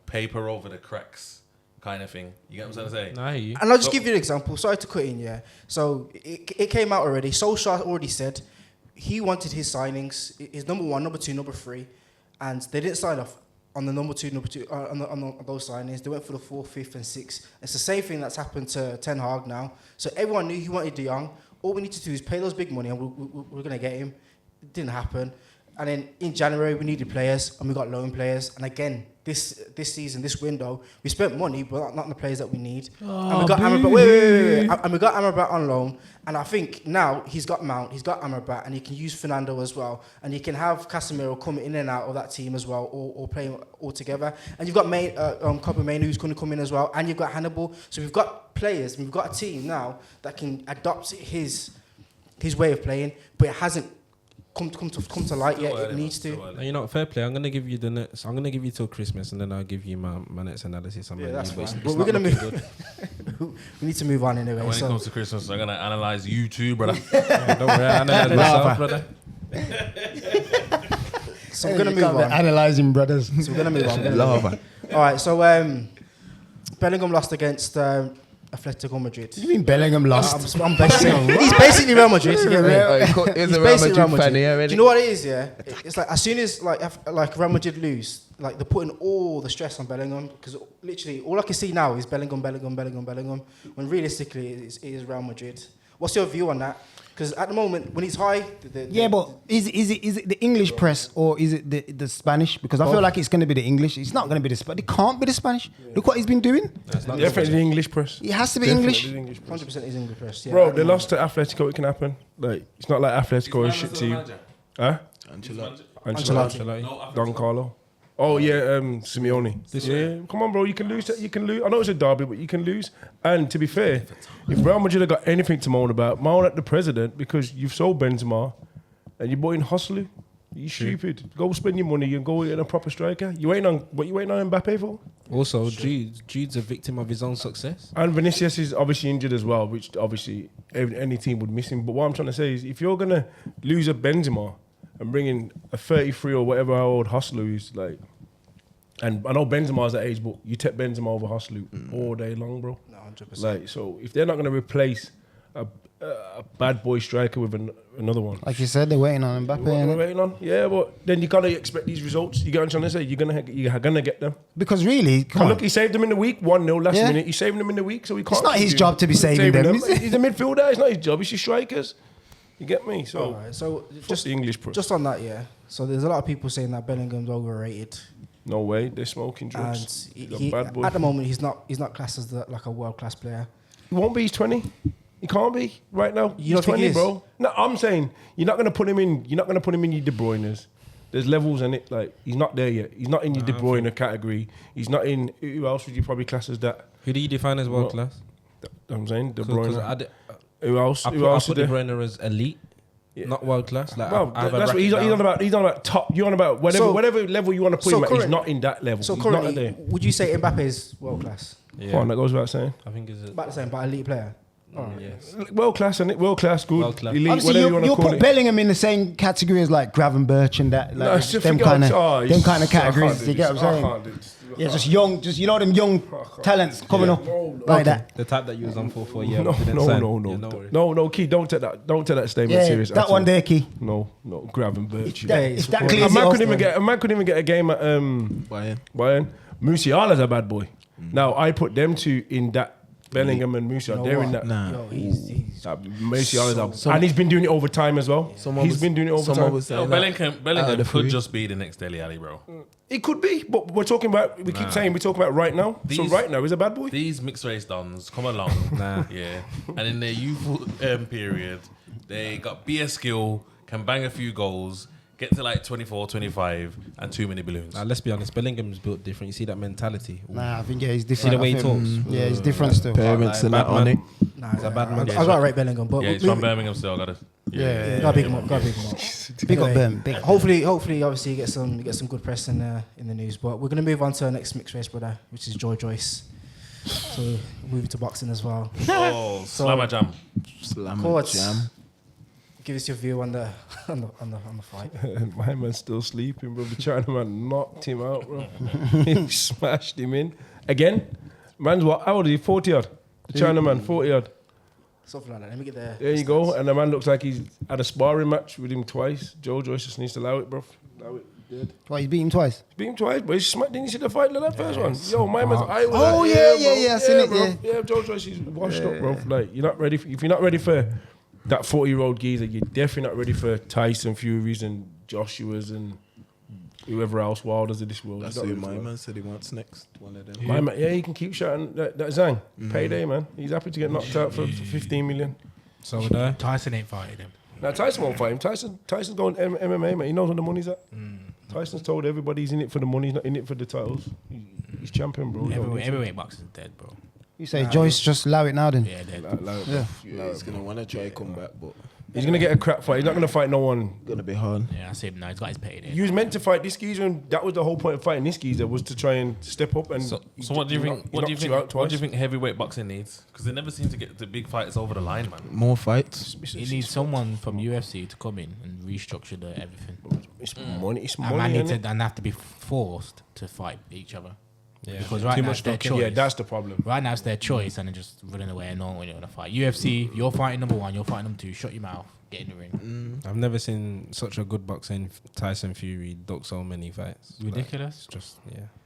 [SPEAKER 3] paper over the cracks kind of thing. You get what I'm trying to say?
[SPEAKER 6] I hear you.
[SPEAKER 5] And I'll just give you an example. Sorry to cut in, yeah. So it came out already. Solskjaer already said he wanted his signings, his number 1, number 2, number 3, and they didn't sign off on the number 2, on those signings. They went for the 4th, 5th, and 6th. It's the same thing that's happened to Ten Hag now. So everyone knew he wanted De Jong. All we need to do is pay those big money, and we're going to get him. It didn't happen. And then in January, we needed players, and we got loan players. And again, this season, this window, we spent money, but not on the players that we need.
[SPEAKER 7] Oh,
[SPEAKER 5] and we got Amrabat. Wait. And we got Amrabat on loan. And I think now he's got Mount, he's got Amrabat, and he can use Fernando as well. And he can have Casemiro coming in and out of that team as well, or playing all together. And you've got Cobra Main who's going to come in as well. And you've got Hannibal. So we've got players, we've got a team now that can adopt his way of playing, but it hasn't come to light yet. It needs to.
[SPEAKER 6] And you know, fair play. I'm gonna give you I'm gonna give you till Christmas, and then I'll give you my next analysis.
[SPEAKER 5] Yeah, that's fine. But we're gonna move. We need to move on anyway.
[SPEAKER 3] And when it comes to Christmas, I'm gonna analyze you too, brother.
[SPEAKER 6] Don't worry, I analyze myself, brother.
[SPEAKER 5] So we're gonna move on.
[SPEAKER 4] Analysing brothers.
[SPEAKER 5] So we're gonna move on.
[SPEAKER 8] Lava.
[SPEAKER 5] All right. So Bellingham lost against Atletico Madrid.
[SPEAKER 4] You mean Bellingham lost?
[SPEAKER 5] I'm basically, he's basically Real Madrid. You get me?
[SPEAKER 8] He's
[SPEAKER 5] He's
[SPEAKER 8] a Real
[SPEAKER 5] basically
[SPEAKER 8] Madrid
[SPEAKER 5] Real
[SPEAKER 8] fan
[SPEAKER 5] Madrid.
[SPEAKER 8] here
[SPEAKER 5] Do
[SPEAKER 8] already.
[SPEAKER 5] you know what it is? Yeah, it's like as soon as like Real Madrid lose, like they're putting all the stress on Bellingham because literally all I can see now is Bellingham. When realistically it is Real Madrid. What's your view on that? Because at the moment when he's high,
[SPEAKER 4] But is it the English press or is it the Spanish? Because I feel like it's going to be the English. It's not going to be the Spanish. It can't be the Spanish. Look what he's been doing.
[SPEAKER 1] Definitely the English press.
[SPEAKER 4] It has to be
[SPEAKER 1] Definitely
[SPEAKER 4] English.
[SPEAKER 1] the English press.
[SPEAKER 5] 100% is English press. Yeah,
[SPEAKER 1] Bro, they lost to Atletico. It can happen. Like it's not like Atletico is shit team. Huh?
[SPEAKER 5] Ancelotti.
[SPEAKER 1] Don Carlo. Oh yeah, Simeone. Yeah, come on, bro. You can lose. You can lose. I know it's a derby, but you can lose. And to be fair, if Real Madrid have got anything to moan about, moan at the president because you've sold Benzema and you bought in Hoslu. You stupid. Go spend your money and go get a proper striker. You waiting on Mbappe for?
[SPEAKER 6] Also, Jude's a victim of his own success.
[SPEAKER 1] And Vinicius is obviously injured as well, which obviously any team would miss him. But what I'm trying to say is, if you're gonna lose a Benzema and bring in a 33 or whatever how old Hoslu is, like, and I know Benzema's that age, but you take Benzema over Hoslu all day long, bro.
[SPEAKER 5] No, 100%.
[SPEAKER 1] Like, so if they're not gonna replace a bad boy striker with another one,
[SPEAKER 4] Like you said, they're waiting on Mbappe.
[SPEAKER 1] what are we
[SPEAKER 4] innit?
[SPEAKER 1] waiting on? Yeah, but then you gotta expect these results. You get what I'm trying to say? You're gonna get them.
[SPEAKER 4] Because really, come
[SPEAKER 1] And
[SPEAKER 4] on.
[SPEAKER 1] look, he saved them in the week, 1-0 last
[SPEAKER 4] Yeah.
[SPEAKER 1] minute. He's saving them in the week, so he can't.
[SPEAKER 4] It's not
[SPEAKER 1] keep
[SPEAKER 4] his
[SPEAKER 1] doing-
[SPEAKER 4] job to be saving them, is it?
[SPEAKER 1] He's a midfielder. It's not his job. It's his strikers. You get me? So,
[SPEAKER 5] Alright, so
[SPEAKER 1] just the English press.
[SPEAKER 5] just on that, yeah. So there's a lot of people saying that Bellingham's overrated,
[SPEAKER 1] No way. They're smoking drugs.
[SPEAKER 5] and
[SPEAKER 1] He's a bad boy.
[SPEAKER 5] at the moment he's not classed as like a world class player.
[SPEAKER 1] He won't be. He's 20. He can't be right now.
[SPEAKER 5] You
[SPEAKER 1] He's
[SPEAKER 5] don't think
[SPEAKER 1] 20,
[SPEAKER 5] he is?
[SPEAKER 1] bro. No, I'm saying you're not gonna put him in. You're not gonna put him in your De Bruyne's. There's levels in it. Like he's not there yet. He's not in your De Bruyne category. He's not in. Who else would you probably class as that?
[SPEAKER 6] Who do you define as world
[SPEAKER 1] What?
[SPEAKER 6] class?
[SPEAKER 1] I'm saying De
[SPEAKER 6] Because
[SPEAKER 1] Bruyne. Who else?
[SPEAKER 6] I
[SPEAKER 1] Who
[SPEAKER 6] put, I
[SPEAKER 1] else
[SPEAKER 6] put
[SPEAKER 1] is
[SPEAKER 6] De
[SPEAKER 1] there?
[SPEAKER 6] Bruyne as elite, not world class. Like
[SPEAKER 1] Well,
[SPEAKER 6] I've
[SPEAKER 1] that's what he's on about. He's on about top. You're on about whatever level you want to put
[SPEAKER 5] so
[SPEAKER 1] him at. He's
[SPEAKER 5] current-
[SPEAKER 1] not in that level.
[SPEAKER 5] So
[SPEAKER 1] He's not
[SPEAKER 5] currently,
[SPEAKER 1] there.
[SPEAKER 5] would you say Mbappe is world class?
[SPEAKER 6] Yeah.
[SPEAKER 1] Come on, that goes without saying.
[SPEAKER 6] I think it's
[SPEAKER 5] About the same, but elite player.
[SPEAKER 6] yes.
[SPEAKER 1] World class, and world class, good,
[SPEAKER 6] World class.
[SPEAKER 1] elite,
[SPEAKER 4] Obviously,
[SPEAKER 1] whatever you want to
[SPEAKER 4] you'll
[SPEAKER 1] call
[SPEAKER 4] put
[SPEAKER 1] it.
[SPEAKER 4] Bellingham in the same category as like Gravenberch and that,
[SPEAKER 1] No,
[SPEAKER 4] like
[SPEAKER 1] it's just
[SPEAKER 4] them
[SPEAKER 1] forget-
[SPEAKER 4] kind of
[SPEAKER 1] I can't
[SPEAKER 4] categories.
[SPEAKER 1] do
[SPEAKER 4] You get
[SPEAKER 1] this.
[SPEAKER 4] what
[SPEAKER 1] I
[SPEAKER 4] I'm
[SPEAKER 1] can't
[SPEAKER 4] saying?
[SPEAKER 1] do this.
[SPEAKER 4] Yeah, just young, just you know them young talents coming up like that.
[SPEAKER 6] The type that you was on for a year.
[SPEAKER 1] No,
[SPEAKER 6] didn't sign.
[SPEAKER 1] no, Key, don't take that statement
[SPEAKER 4] Yeah,
[SPEAKER 1] serious.
[SPEAKER 4] that
[SPEAKER 1] at
[SPEAKER 4] one
[SPEAKER 1] all.
[SPEAKER 4] there, Key.
[SPEAKER 1] No, Gravenberch.
[SPEAKER 4] If that
[SPEAKER 1] A
[SPEAKER 4] clears it
[SPEAKER 1] man
[SPEAKER 4] off,
[SPEAKER 1] couldn't even
[SPEAKER 4] then-
[SPEAKER 1] get a game at Bayern. Musiala's a bad boy. Now I put them two in that. Bellingham and Musiala, they're in that.
[SPEAKER 5] Yo, he's
[SPEAKER 1] Musiala's and he's been doing it over time as well. He's been doing it over time.
[SPEAKER 3] Yo, Bellingham
[SPEAKER 8] the
[SPEAKER 3] could
[SPEAKER 8] three.
[SPEAKER 3] just be the next Dele Alli, bro.
[SPEAKER 1] It could be, but we're talking about. We keep saying we're talking about right now. So
[SPEAKER 3] These-
[SPEAKER 1] right now is a bad boy.
[SPEAKER 3] These mixed race dons come along, yeah, and in their youthful period, they got BS skill, can bang a few goals, get to like 24, 25, and too many balloons.
[SPEAKER 6] Let's be honest, Bellingham's built different. You see that mentality.
[SPEAKER 4] Nah, I think he's different.
[SPEAKER 6] See the way
[SPEAKER 4] I
[SPEAKER 6] he
[SPEAKER 4] think,
[SPEAKER 6] talks?
[SPEAKER 4] Yeah, he's different still.
[SPEAKER 8] Parents and
[SPEAKER 6] Bad
[SPEAKER 8] that on
[SPEAKER 6] man.
[SPEAKER 8] it.
[SPEAKER 5] Nah,
[SPEAKER 6] He's a bad man.
[SPEAKER 5] I gotta rate Bellingham, but
[SPEAKER 3] Yeah, he's from Birmingham still. Got it.
[SPEAKER 4] Yeah,
[SPEAKER 5] gotta big him up. Gotta big him up.
[SPEAKER 4] Big up
[SPEAKER 5] Anyway,
[SPEAKER 4] them. Big up.
[SPEAKER 5] Hopefully, obviously, you get some good press in the news. But we're gonna move on to our next mixed race, brother, which is Joyce. So moving to boxing as well.
[SPEAKER 3] Oh, slammer jam.
[SPEAKER 8] Slam
[SPEAKER 5] Courts.
[SPEAKER 8] jam.
[SPEAKER 5] Give us your view on the fight.
[SPEAKER 1] My man's still sleeping, bro. The Chinaman knocked him out, bro. He smashed him in again. Man's what? How old is he? 40 odd. The Chinaman, 40 odd.
[SPEAKER 5] Something like that. Let me get there.
[SPEAKER 1] There you go. And the man looks like he's had a sparring match with him twice. Joe Joyce just needs to allow it, bro. Allow it. Dead.
[SPEAKER 4] Why, you beat him twice?
[SPEAKER 1] Beat him twice, but he smacked. Didn't you see the fight in that first one? Yo, my man's.
[SPEAKER 4] Oh, yeah, I seen it,
[SPEAKER 1] bro.
[SPEAKER 4] yeah.
[SPEAKER 1] Yeah, Joe Joyce is washed up, bro. Like you're not ready. If you're not ready for that 40-year-old geezer, you're definitely not ready for Tyson Furies and Joshua's and whoever else Wilders of this world.
[SPEAKER 2] That's who my man said he wants next. One of them.
[SPEAKER 1] My man, he can keep shouting that Zhang. Payday, man. He's happy to get knocked out for 15 million.
[SPEAKER 6] So would I.
[SPEAKER 7] Tyson ain't fighting him.
[SPEAKER 1] Now Tyson won't fight him. Tyson's going MMA, man. He knows where the money's at. Tyson's told everybody he's in it for the money. He's not in it for the titles. He's champion, bro.
[SPEAKER 7] Heavyweight boxing's dead, bro.
[SPEAKER 4] You say Joyce, just allow it now then.
[SPEAKER 7] Yeah, dead.
[SPEAKER 2] Yeah, he's gonna want to try come back, but
[SPEAKER 1] he's gonna get a crap fight. He's not gonna fight no one.
[SPEAKER 2] gonna be hard.
[SPEAKER 7] Yeah, I see him now. He's got his payday.
[SPEAKER 1] He was meant to fight this geezer, and that was the whole point of fighting this geezer, was to try and step up. And
[SPEAKER 3] So what do you think? What do you think heavyweight boxing needs? Because they never seem to get the big fights over the line, man.
[SPEAKER 2] More fights.
[SPEAKER 7] He needs someone from UFC to come in and restructure everything.
[SPEAKER 1] It's money. It's
[SPEAKER 7] And
[SPEAKER 1] money.
[SPEAKER 7] and have to be forced to fight each other.
[SPEAKER 6] Yeah.
[SPEAKER 7] Because right now it's their choice.
[SPEAKER 1] Yeah, that's the problem.
[SPEAKER 7] Right now it's their choice, and they're just running away and knowing when you're gonna fight. UFC, you're fighting number one, you're fighting number two. Shut your mouth, get in the ring.
[SPEAKER 6] I've never seen such a good boxing Tyson Fury duck so many fights.
[SPEAKER 7] Ridiculous.
[SPEAKER 6] It's just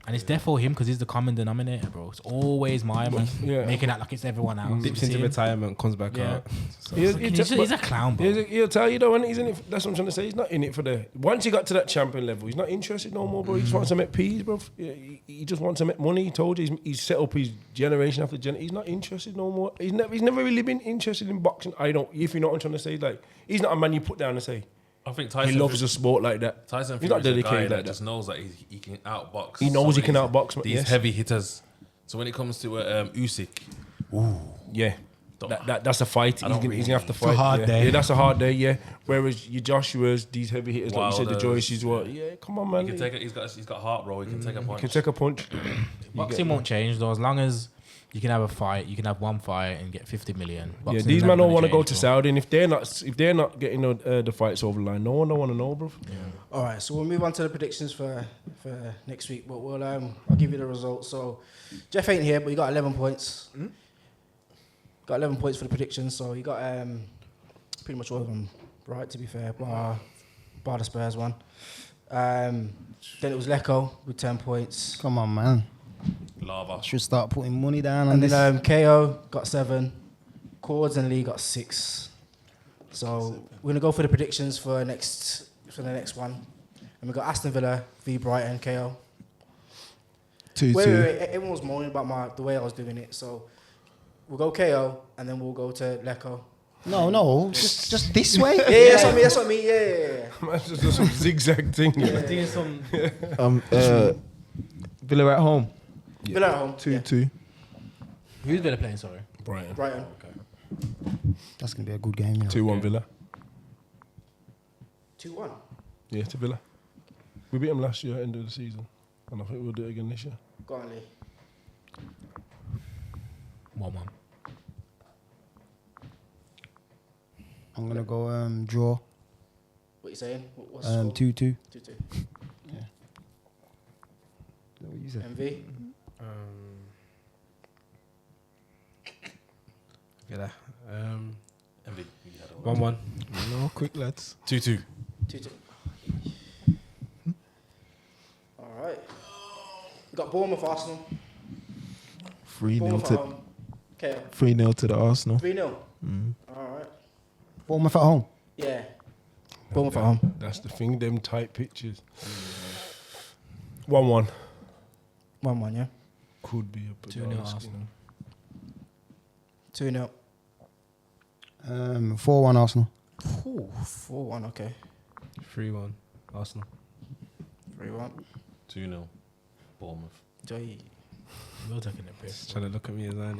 [SPEAKER 7] And it's therefore him because he's the common denominator, bro. It's always my man making out like it's everyone else.
[SPEAKER 6] dips into retirement, comes back
[SPEAKER 7] Yeah.
[SPEAKER 6] out. So
[SPEAKER 7] He's a clown, bro.
[SPEAKER 1] He'll tell you though, and he's in it. That's what I'm trying to say. He's not in it for the. Once he got to that champion level, he's not interested no more, bro. He just wants to make peas, bro. He just wants to make money. He told you he's set up his generation after generation. He's not interested no more. He's never really been interested in boxing. If you know what I'm trying to say, like he's not a man you put down and say.
[SPEAKER 3] I think Tyson
[SPEAKER 1] He loves a sport like that.
[SPEAKER 3] Tyson
[SPEAKER 1] He's not
[SPEAKER 3] Fury's a guy
[SPEAKER 1] dedicated
[SPEAKER 3] that
[SPEAKER 1] like
[SPEAKER 3] just knows that he can outbox.
[SPEAKER 1] He knows he can outbox
[SPEAKER 3] these heavy hitters. So when it comes to Usyk,
[SPEAKER 1] Yeah. That's a fight. He's gonna have to fight.
[SPEAKER 7] a hard day.
[SPEAKER 1] Yeah, that's a hard day. Yeah. Whereas your Joshua's, these heavy hitters, like you said, the
[SPEAKER 3] Wilders,
[SPEAKER 1] Joyces, what? Yeah, come on, man.
[SPEAKER 3] he can take it. He's got heart, bro. He can take a punch.
[SPEAKER 1] Can take a punch.
[SPEAKER 7] Boxing won't change though, as long as you can have a fight, you can have one fight and get 50 million.
[SPEAKER 1] Yeah,
[SPEAKER 7] Boxing's
[SPEAKER 1] these
[SPEAKER 7] never
[SPEAKER 1] men don't
[SPEAKER 7] gonna
[SPEAKER 1] want to go
[SPEAKER 7] change,
[SPEAKER 1] to
[SPEAKER 7] bro.
[SPEAKER 1] Saudi, and if they're not getting the fights over the line, no one don't want to know, bro.
[SPEAKER 5] All right, so we'll move on to the predictions for next week. But I'll give you the results. So Jeff ain't here, but he got 11 points. Got 11 points for the predictions. So he got pretty much all of them right, to be fair, bar the Spurs one. Then it was Lecco with 10 points.
[SPEAKER 4] Come on, man.
[SPEAKER 3] Lava.
[SPEAKER 4] Should start putting money down on
[SPEAKER 5] And
[SPEAKER 4] this.
[SPEAKER 5] then KO got 7. Cords and Lee got 6. So we're gonna go for the predictions for the next one. And we got Aston Villa v Brighton KO.
[SPEAKER 2] 2-2.
[SPEAKER 5] Wait. Everyone was moaning about the way I was doing it. So we'll go KO and then we'll go to Lecco.
[SPEAKER 4] No, just this way.
[SPEAKER 5] Yeah, that's what I mean. Yeah.
[SPEAKER 1] That's just some zigzag thing.
[SPEAKER 5] Yeah.
[SPEAKER 2] Villa at home.
[SPEAKER 5] Villa at home.
[SPEAKER 2] 2-2.
[SPEAKER 7] Who's Villa playing, sorry?
[SPEAKER 1] Brighton.
[SPEAKER 5] Brighton.
[SPEAKER 4] That's gonna be a good game, you know.
[SPEAKER 1] 2-1 Villa.
[SPEAKER 5] 2-1.
[SPEAKER 1] Yeah, to Villa. We beat them last year, end of the season, and I think we'll do it again this year.
[SPEAKER 5] Go on, Lee.
[SPEAKER 7] 1-1.
[SPEAKER 4] I'm gonna go draw.
[SPEAKER 5] What you saying? What's the score?
[SPEAKER 4] 2-2.
[SPEAKER 5] 2-2.
[SPEAKER 4] What you said?
[SPEAKER 5] MV.
[SPEAKER 6] Villa.
[SPEAKER 3] MV, you had a
[SPEAKER 6] 1-1.
[SPEAKER 2] No, quick lads.
[SPEAKER 3] 2-2.
[SPEAKER 5] 2-2. All right. We got Bournemouth, Arsenal.
[SPEAKER 2] 3-0
[SPEAKER 5] Bournemouth at
[SPEAKER 2] to
[SPEAKER 5] home. KO.
[SPEAKER 2] 3-0 to the Arsenal.
[SPEAKER 5] 3-0. All right.
[SPEAKER 4] Bournemouth at home.
[SPEAKER 5] Yeah. Bournemouth at home.
[SPEAKER 1] That's the thing, them tight pitches. 1-1.
[SPEAKER 5] 1-1, yeah.
[SPEAKER 1] Could be a
[SPEAKER 7] 2-0 Arsenal.
[SPEAKER 5] 2-0.
[SPEAKER 4] 4-1 Arsenal.
[SPEAKER 5] 4-1, okay.
[SPEAKER 6] 3-1. Arsenal.
[SPEAKER 5] 3-1.
[SPEAKER 3] 2-0. Bournemouth.
[SPEAKER 5] Joy.
[SPEAKER 7] You're taking a piss.
[SPEAKER 6] Trying to look at me as I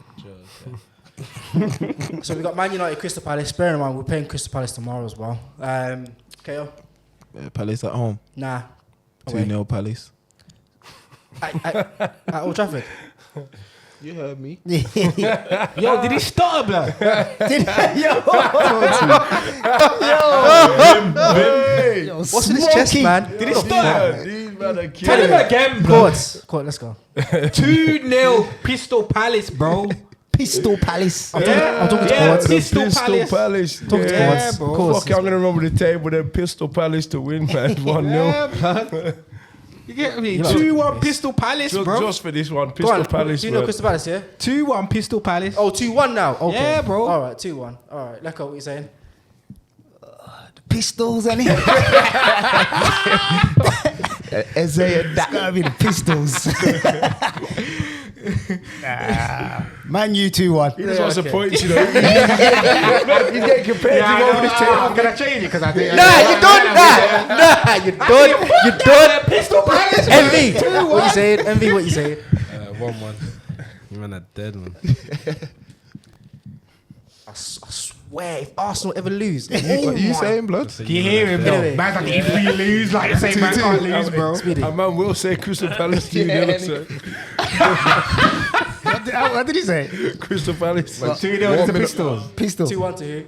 [SPEAKER 5] So we got Man United, Crystal Palace. Bear in mind, we're playing Crystal Palace tomorrow as well. KO?
[SPEAKER 2] Palace at home.
[SPEAKER 5] Nah. Away.
[SPEAKER 2] 2-0 Palace.
[SPEAKER 5] At Old Trafford.
[SPEAKER 2] You heard me.
[SPEAKER 7] Yo, did he stutter, blood?
[SPEAKER 5] What's in his chest, man?
[SPEAKER 7] Did he stutter?
[SPEAKER 1] These men are
[SPEAKER 7] Tell
[SPEAKER 1] killing.
[SPEAKER 7] him again, blood.
[SPEAKER 5] Court, let's go.
[SPEAKER 7] 2-0 Pistol Palace, bro.
[SPEAKER 4] Pistol Palace.
[SPEAKER 5] I'm talking to
[SPEAKER 7] Yeah,
[SPEAKER 5] Courts.
[SPEAKER 7] Pistol Palace.
[SPEAKER 1] Palace.
[SPEAKER 5] Talking to
[SPEAKER 1] Yeah,
[SPEAKER 5] Courts.
[SPEAKER 1] bro.
[SPEAKER 5] Courts.
[SPEAKER 1] Fuck, I'm gonna remember the table. Then Pistol Palace to win, man. 1-0.
[SPEAKER 7] Yeah, blood. You get me?
[SPEAKER 5] You know-
[SPEAKER 7] 2-1 Pistol Palace, bro.
[SPEAKER 1] Just for this one,
[SPEAKER 5] Go
[SPEAKER 1] Pistol
[SPEAKER 5] on,
[SPEAKER 1] Palace.
[SPEAKER 5] do you know
[SPEAKER 1] man.
[SPEAKER 5] Crystal Palace, yeah?
[SPEAKER 7] 2-1 Pistol Palace.
[SPEAKER 5] Oh, 2-1 now. Okay.
[SPEAKER 7] Yeah, bro.
[SPEAKER 5] All right, 2-1. All right, Lecco, what you saying?
[SPEAKER 4] Pistols, any?
[SPEAKER 8] Eze and that.
[SPEAKER 4] Gotta be the Pistols. Man, you 2-1.
[SPEAKER 1] He just wants the points, you know.
[SPEAKER 8] He's getting compared to over this table.
[SPEAKER 7] Can I change it? Because I think.
[SPEAKER 5] Nah, you done. You done. Pistol Palace. Envy. What you saying? Envy. What you saying?
[SPEAKER 6] 1-1. You man are dead, man.
[SPEAKER 5] I swear, if Arsenal ever lose,
[SPEAKER 8] What are you saying, blood?
[SPEAKER 7] Can you hear him, though?
[SPEAKER 5] Anyway.
[SPEAKER 7] Man's like, if we lose, like, the same man can't lose, bro.
[SPEAKER 5] Speedy.
[SPEAKER 1] A man will say Crystal Palace 2-0, sir.
[SPEAKER 4] What did he say?
[SPEAKER 1] Crystal Palace.
[SPEAKER 7] 2-0 to the Pistols.
[SPEAKER 4] Pistols.
[SPEAKER 5] 2-1 to who?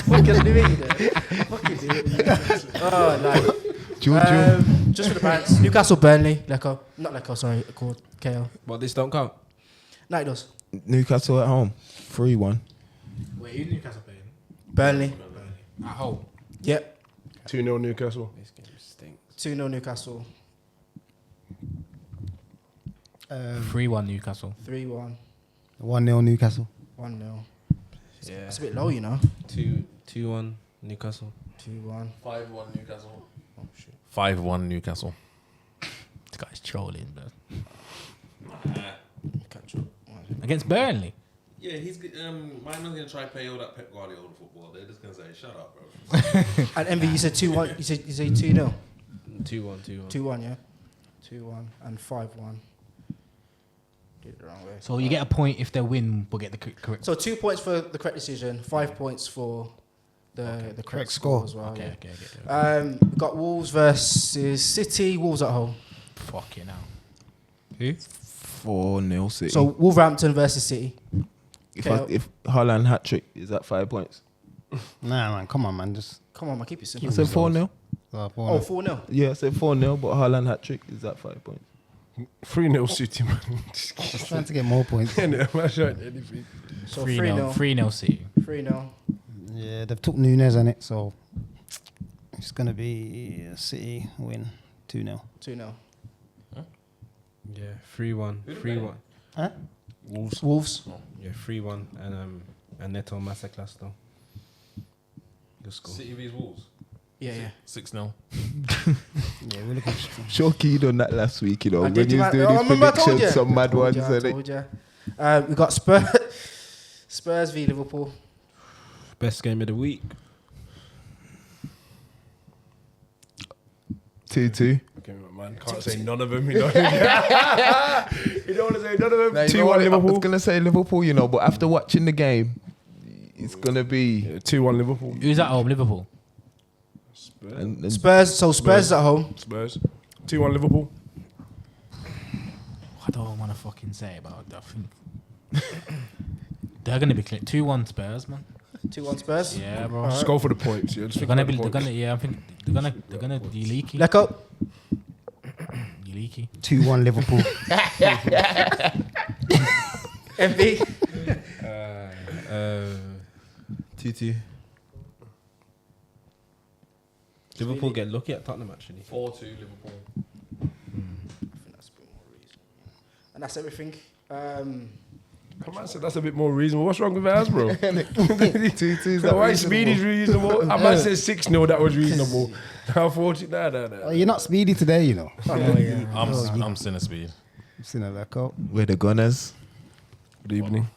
[SPEAKER 5] Fucking do it, you know. Fucking do it. Oh, like. Just for the bands. Newcastle, Burnley, Lecco. Not Lecco, sorry, called KO.
[SPEAKER 6] But this don't count.
[SPEAKER 5] No, it does.
[SPEAKER 8] Newcastle at home. 3-1.
[SPEAKER 7] Wait, who's Newcastle playing?
[SPEAKER 5] Burnley.
[SPEAKER 7] At home.
[SPEAKER 5] Yep.
[SPEAKER 1] 2-0 Newcastle.
[SPEAKER 6] This game stinks.
[SPEAKER 5] 2-0 Newcastle.
[SPEAKER 7] 3-1 Newcastle.
[SPEAKER 5] 3-1.
[SPEAKER 4] 1-0 Newcastle.
[SPEAKER 5] 1-0.
[SPEAKER 6] Yeah.
[SPEAKER 5] That's a bit low, you know.
[SPEAKER 6] 2-1 Newcastle.
[SPEAKER 5] 2-1.
[SPEAKER 3] 5-1 Newcastle.
[SPEAKER 5] Oh, shit.
[SPEAKER 3] 5-1 Newcastle.
[SPEAKER 7] This guy's trolling, bro.
[SPEAKER 5] Catch up.
[SPEAKER 7] Against Burnley.
[SPEAKER 3] Yeah, he's my man's gonna try to play all that Pep Guardiola football. They're just gonna say, "Shut up, bro."
[SPEAKER 5] And Envy, you said 2-1. You said 2-0.
[SPEAKER 6] 2-1.
[SPEAKER 5] 2-1, yeah. 2-1 and 5-1. Did it the wrong way.
[SPEAKER 7] So you get a point if they win, but get the correct.
[SPEAKER 5] So 2 points for the correct decision, 5 points for the correct score as well.
[SPEAKER 7] Okay,
[SPEAKER 5] yeah.
[SPEAKER 7] okay.
[SPEAKER 5] We got Wolves versus City. Wolves at home.
[SPEAKER 7] Fucking hell.
[SPEAKER 6] Who?
[SPEAKER 8] 4-0 City.
[SPEAKER 5] So Wolverhampton versus City.
[SPEAKER 8] if Haaland hat trick, is that 5 points?
[SPEAKER 4] Nah, man. Come on, man. Just
[SPEAKER 5] Come on, man, keep it
[SPEAKER 8] I
[SPEAKER 5] simple.
[SPEAKER 8] said 4-0.
[SPEAKER 4] 4-0.
[SPEAKER 5] Oh, 4-0.
[SPEAKER 8] Yeah, I said 4-0, but Haaland hat trick, is that 5 points?
[SPEAKER 1] 3-0 City, man.
[SPEAKER 4] Just trying to get more points.
[SPEAKER 1] Yeah, man, shot anything.
[SPEAKER 5] So
[SPEAKER 7] 3-0.
[SPEAKER 5] 3-0.
[SPEAKER 7] 3-0 City.
[SPEAKER 5] 3-0.
[SPEAKER 4] Yeah, they've took Nunes on it, so it's gonna be a City win 2-0.
[SPEAKER 5] 2-0.
[SPEAKER 6] Yeah, 3-1. 3-1.
[SPEAKER 4] Huh?
[SPEAKER 5] Wolves.
[SPEAKER 6] Yeah, 3-1 and a Neto masterclass though. Good score.
[SPEAKER 3] City vs Wolves.
[SPEAKER 5] Yeah.
[SPEAKER 3] 6-0.
[SPEAKER 4] Yeah, we're looking.
[SPEAKER 8] Sure keyed on that last week, you know,
[SPEAKER 5] I
[SPEAKER 8] when
[SPEAKER 5] did
[SPEAKER 8] he
[SPEAKER 5] do
[SPEAKER 8] was
[SPEAKER 5] my-
[SPEAKER 8] doing
[SPEAKER 5] I
[SPEAKER 8] his
[SPEAKER 5] remember I told
[SPEAKER 8] predictions,
[SPEAKER 5] you.
[SPEAKER 8] some mad ones.
[SPEAKER 5] I
[SPEAKER 8] And
[SPEAKER 5] told you. We got Spurs v Liverpool.
[SPEAKER 6] Best game of the week.
[SPEAKER 8] 2-2.
[SPEAKER 1] Okay, man, can't say none of them. You know, you don't want to say none of them.
[SPEAKER 8] Now, you know
[SPEAKER 1] 2-1
[SPEAKER 8] what, I was
[SPEAKER 1] Liverpool.
[SPEAKER 8] going to say Liverpool, you know, but after watching the game, it's going to be...
[SPEAKER 1] 2-1 Liverpool.
[SPEAKER 7] Who's at home? Liverpool.
[SPEAKER 8] And
[SPEAKER 5] Spurs. So Spurs is at home.
[SPEAKER 1] Spurs. 2-1 Liverpool.
[SPEAKER 7] I don't want to fucking say about that. I think they're gonna be clear. 2-1 Spurs, man.
[SPEAKER 5] 2-1 Spurs.
[SPEAKER 7] Yeah, bro.
[SPEAKER 1] Just go for the points. Yeah, just
[SPEAKER 7] They're
[SPEAKER 1] think
[SPEAKER 7] gonna
[SPEAKER 1] about
[SPEAKER 7] be.
[SPEAKER 1] the
[SPEAKER 7] They're
[SPEAKER 1] points.
[SPEAKER 7] gonna. Yeah, I think they're gonna be leaky.
[SPEAKER 5] Let go.
[SPEAKER 7] You leaky.
[SPEAKER 4] 2-1 Liverpool.
[SPEAKER 5] MV.
[SPEAKER 6] 2-2. Liverpool get lucky at Tottenham actually.
[SPEAKER 3] 4-2 Liverpool.
[SPEAKER 5] I think that's a bit more reasonable. And that's everything.
[SPEAKER 1] Come on, said that's a bit more reasonable. What's wrong with ours, bro?
[SPEAKER 8] 2-2 is
[SPEAKER 1] So
[SPEAKER 8] not
[SPEAKER 1] why speed is reasonable? I might say 6-0 that was reasonable. Now 40,
[SPEAKER 4] Oh,
[SPEAKER 1] nah.
[SPEAKER 4] you're not speedy today, you know.
[SPEAKER 3] I'm Sinner Speed.
[SPEAKER 4] I've seen a record.
[SPEAKER 8] We're the Gunners.
[SPEAKER 1] Good evening.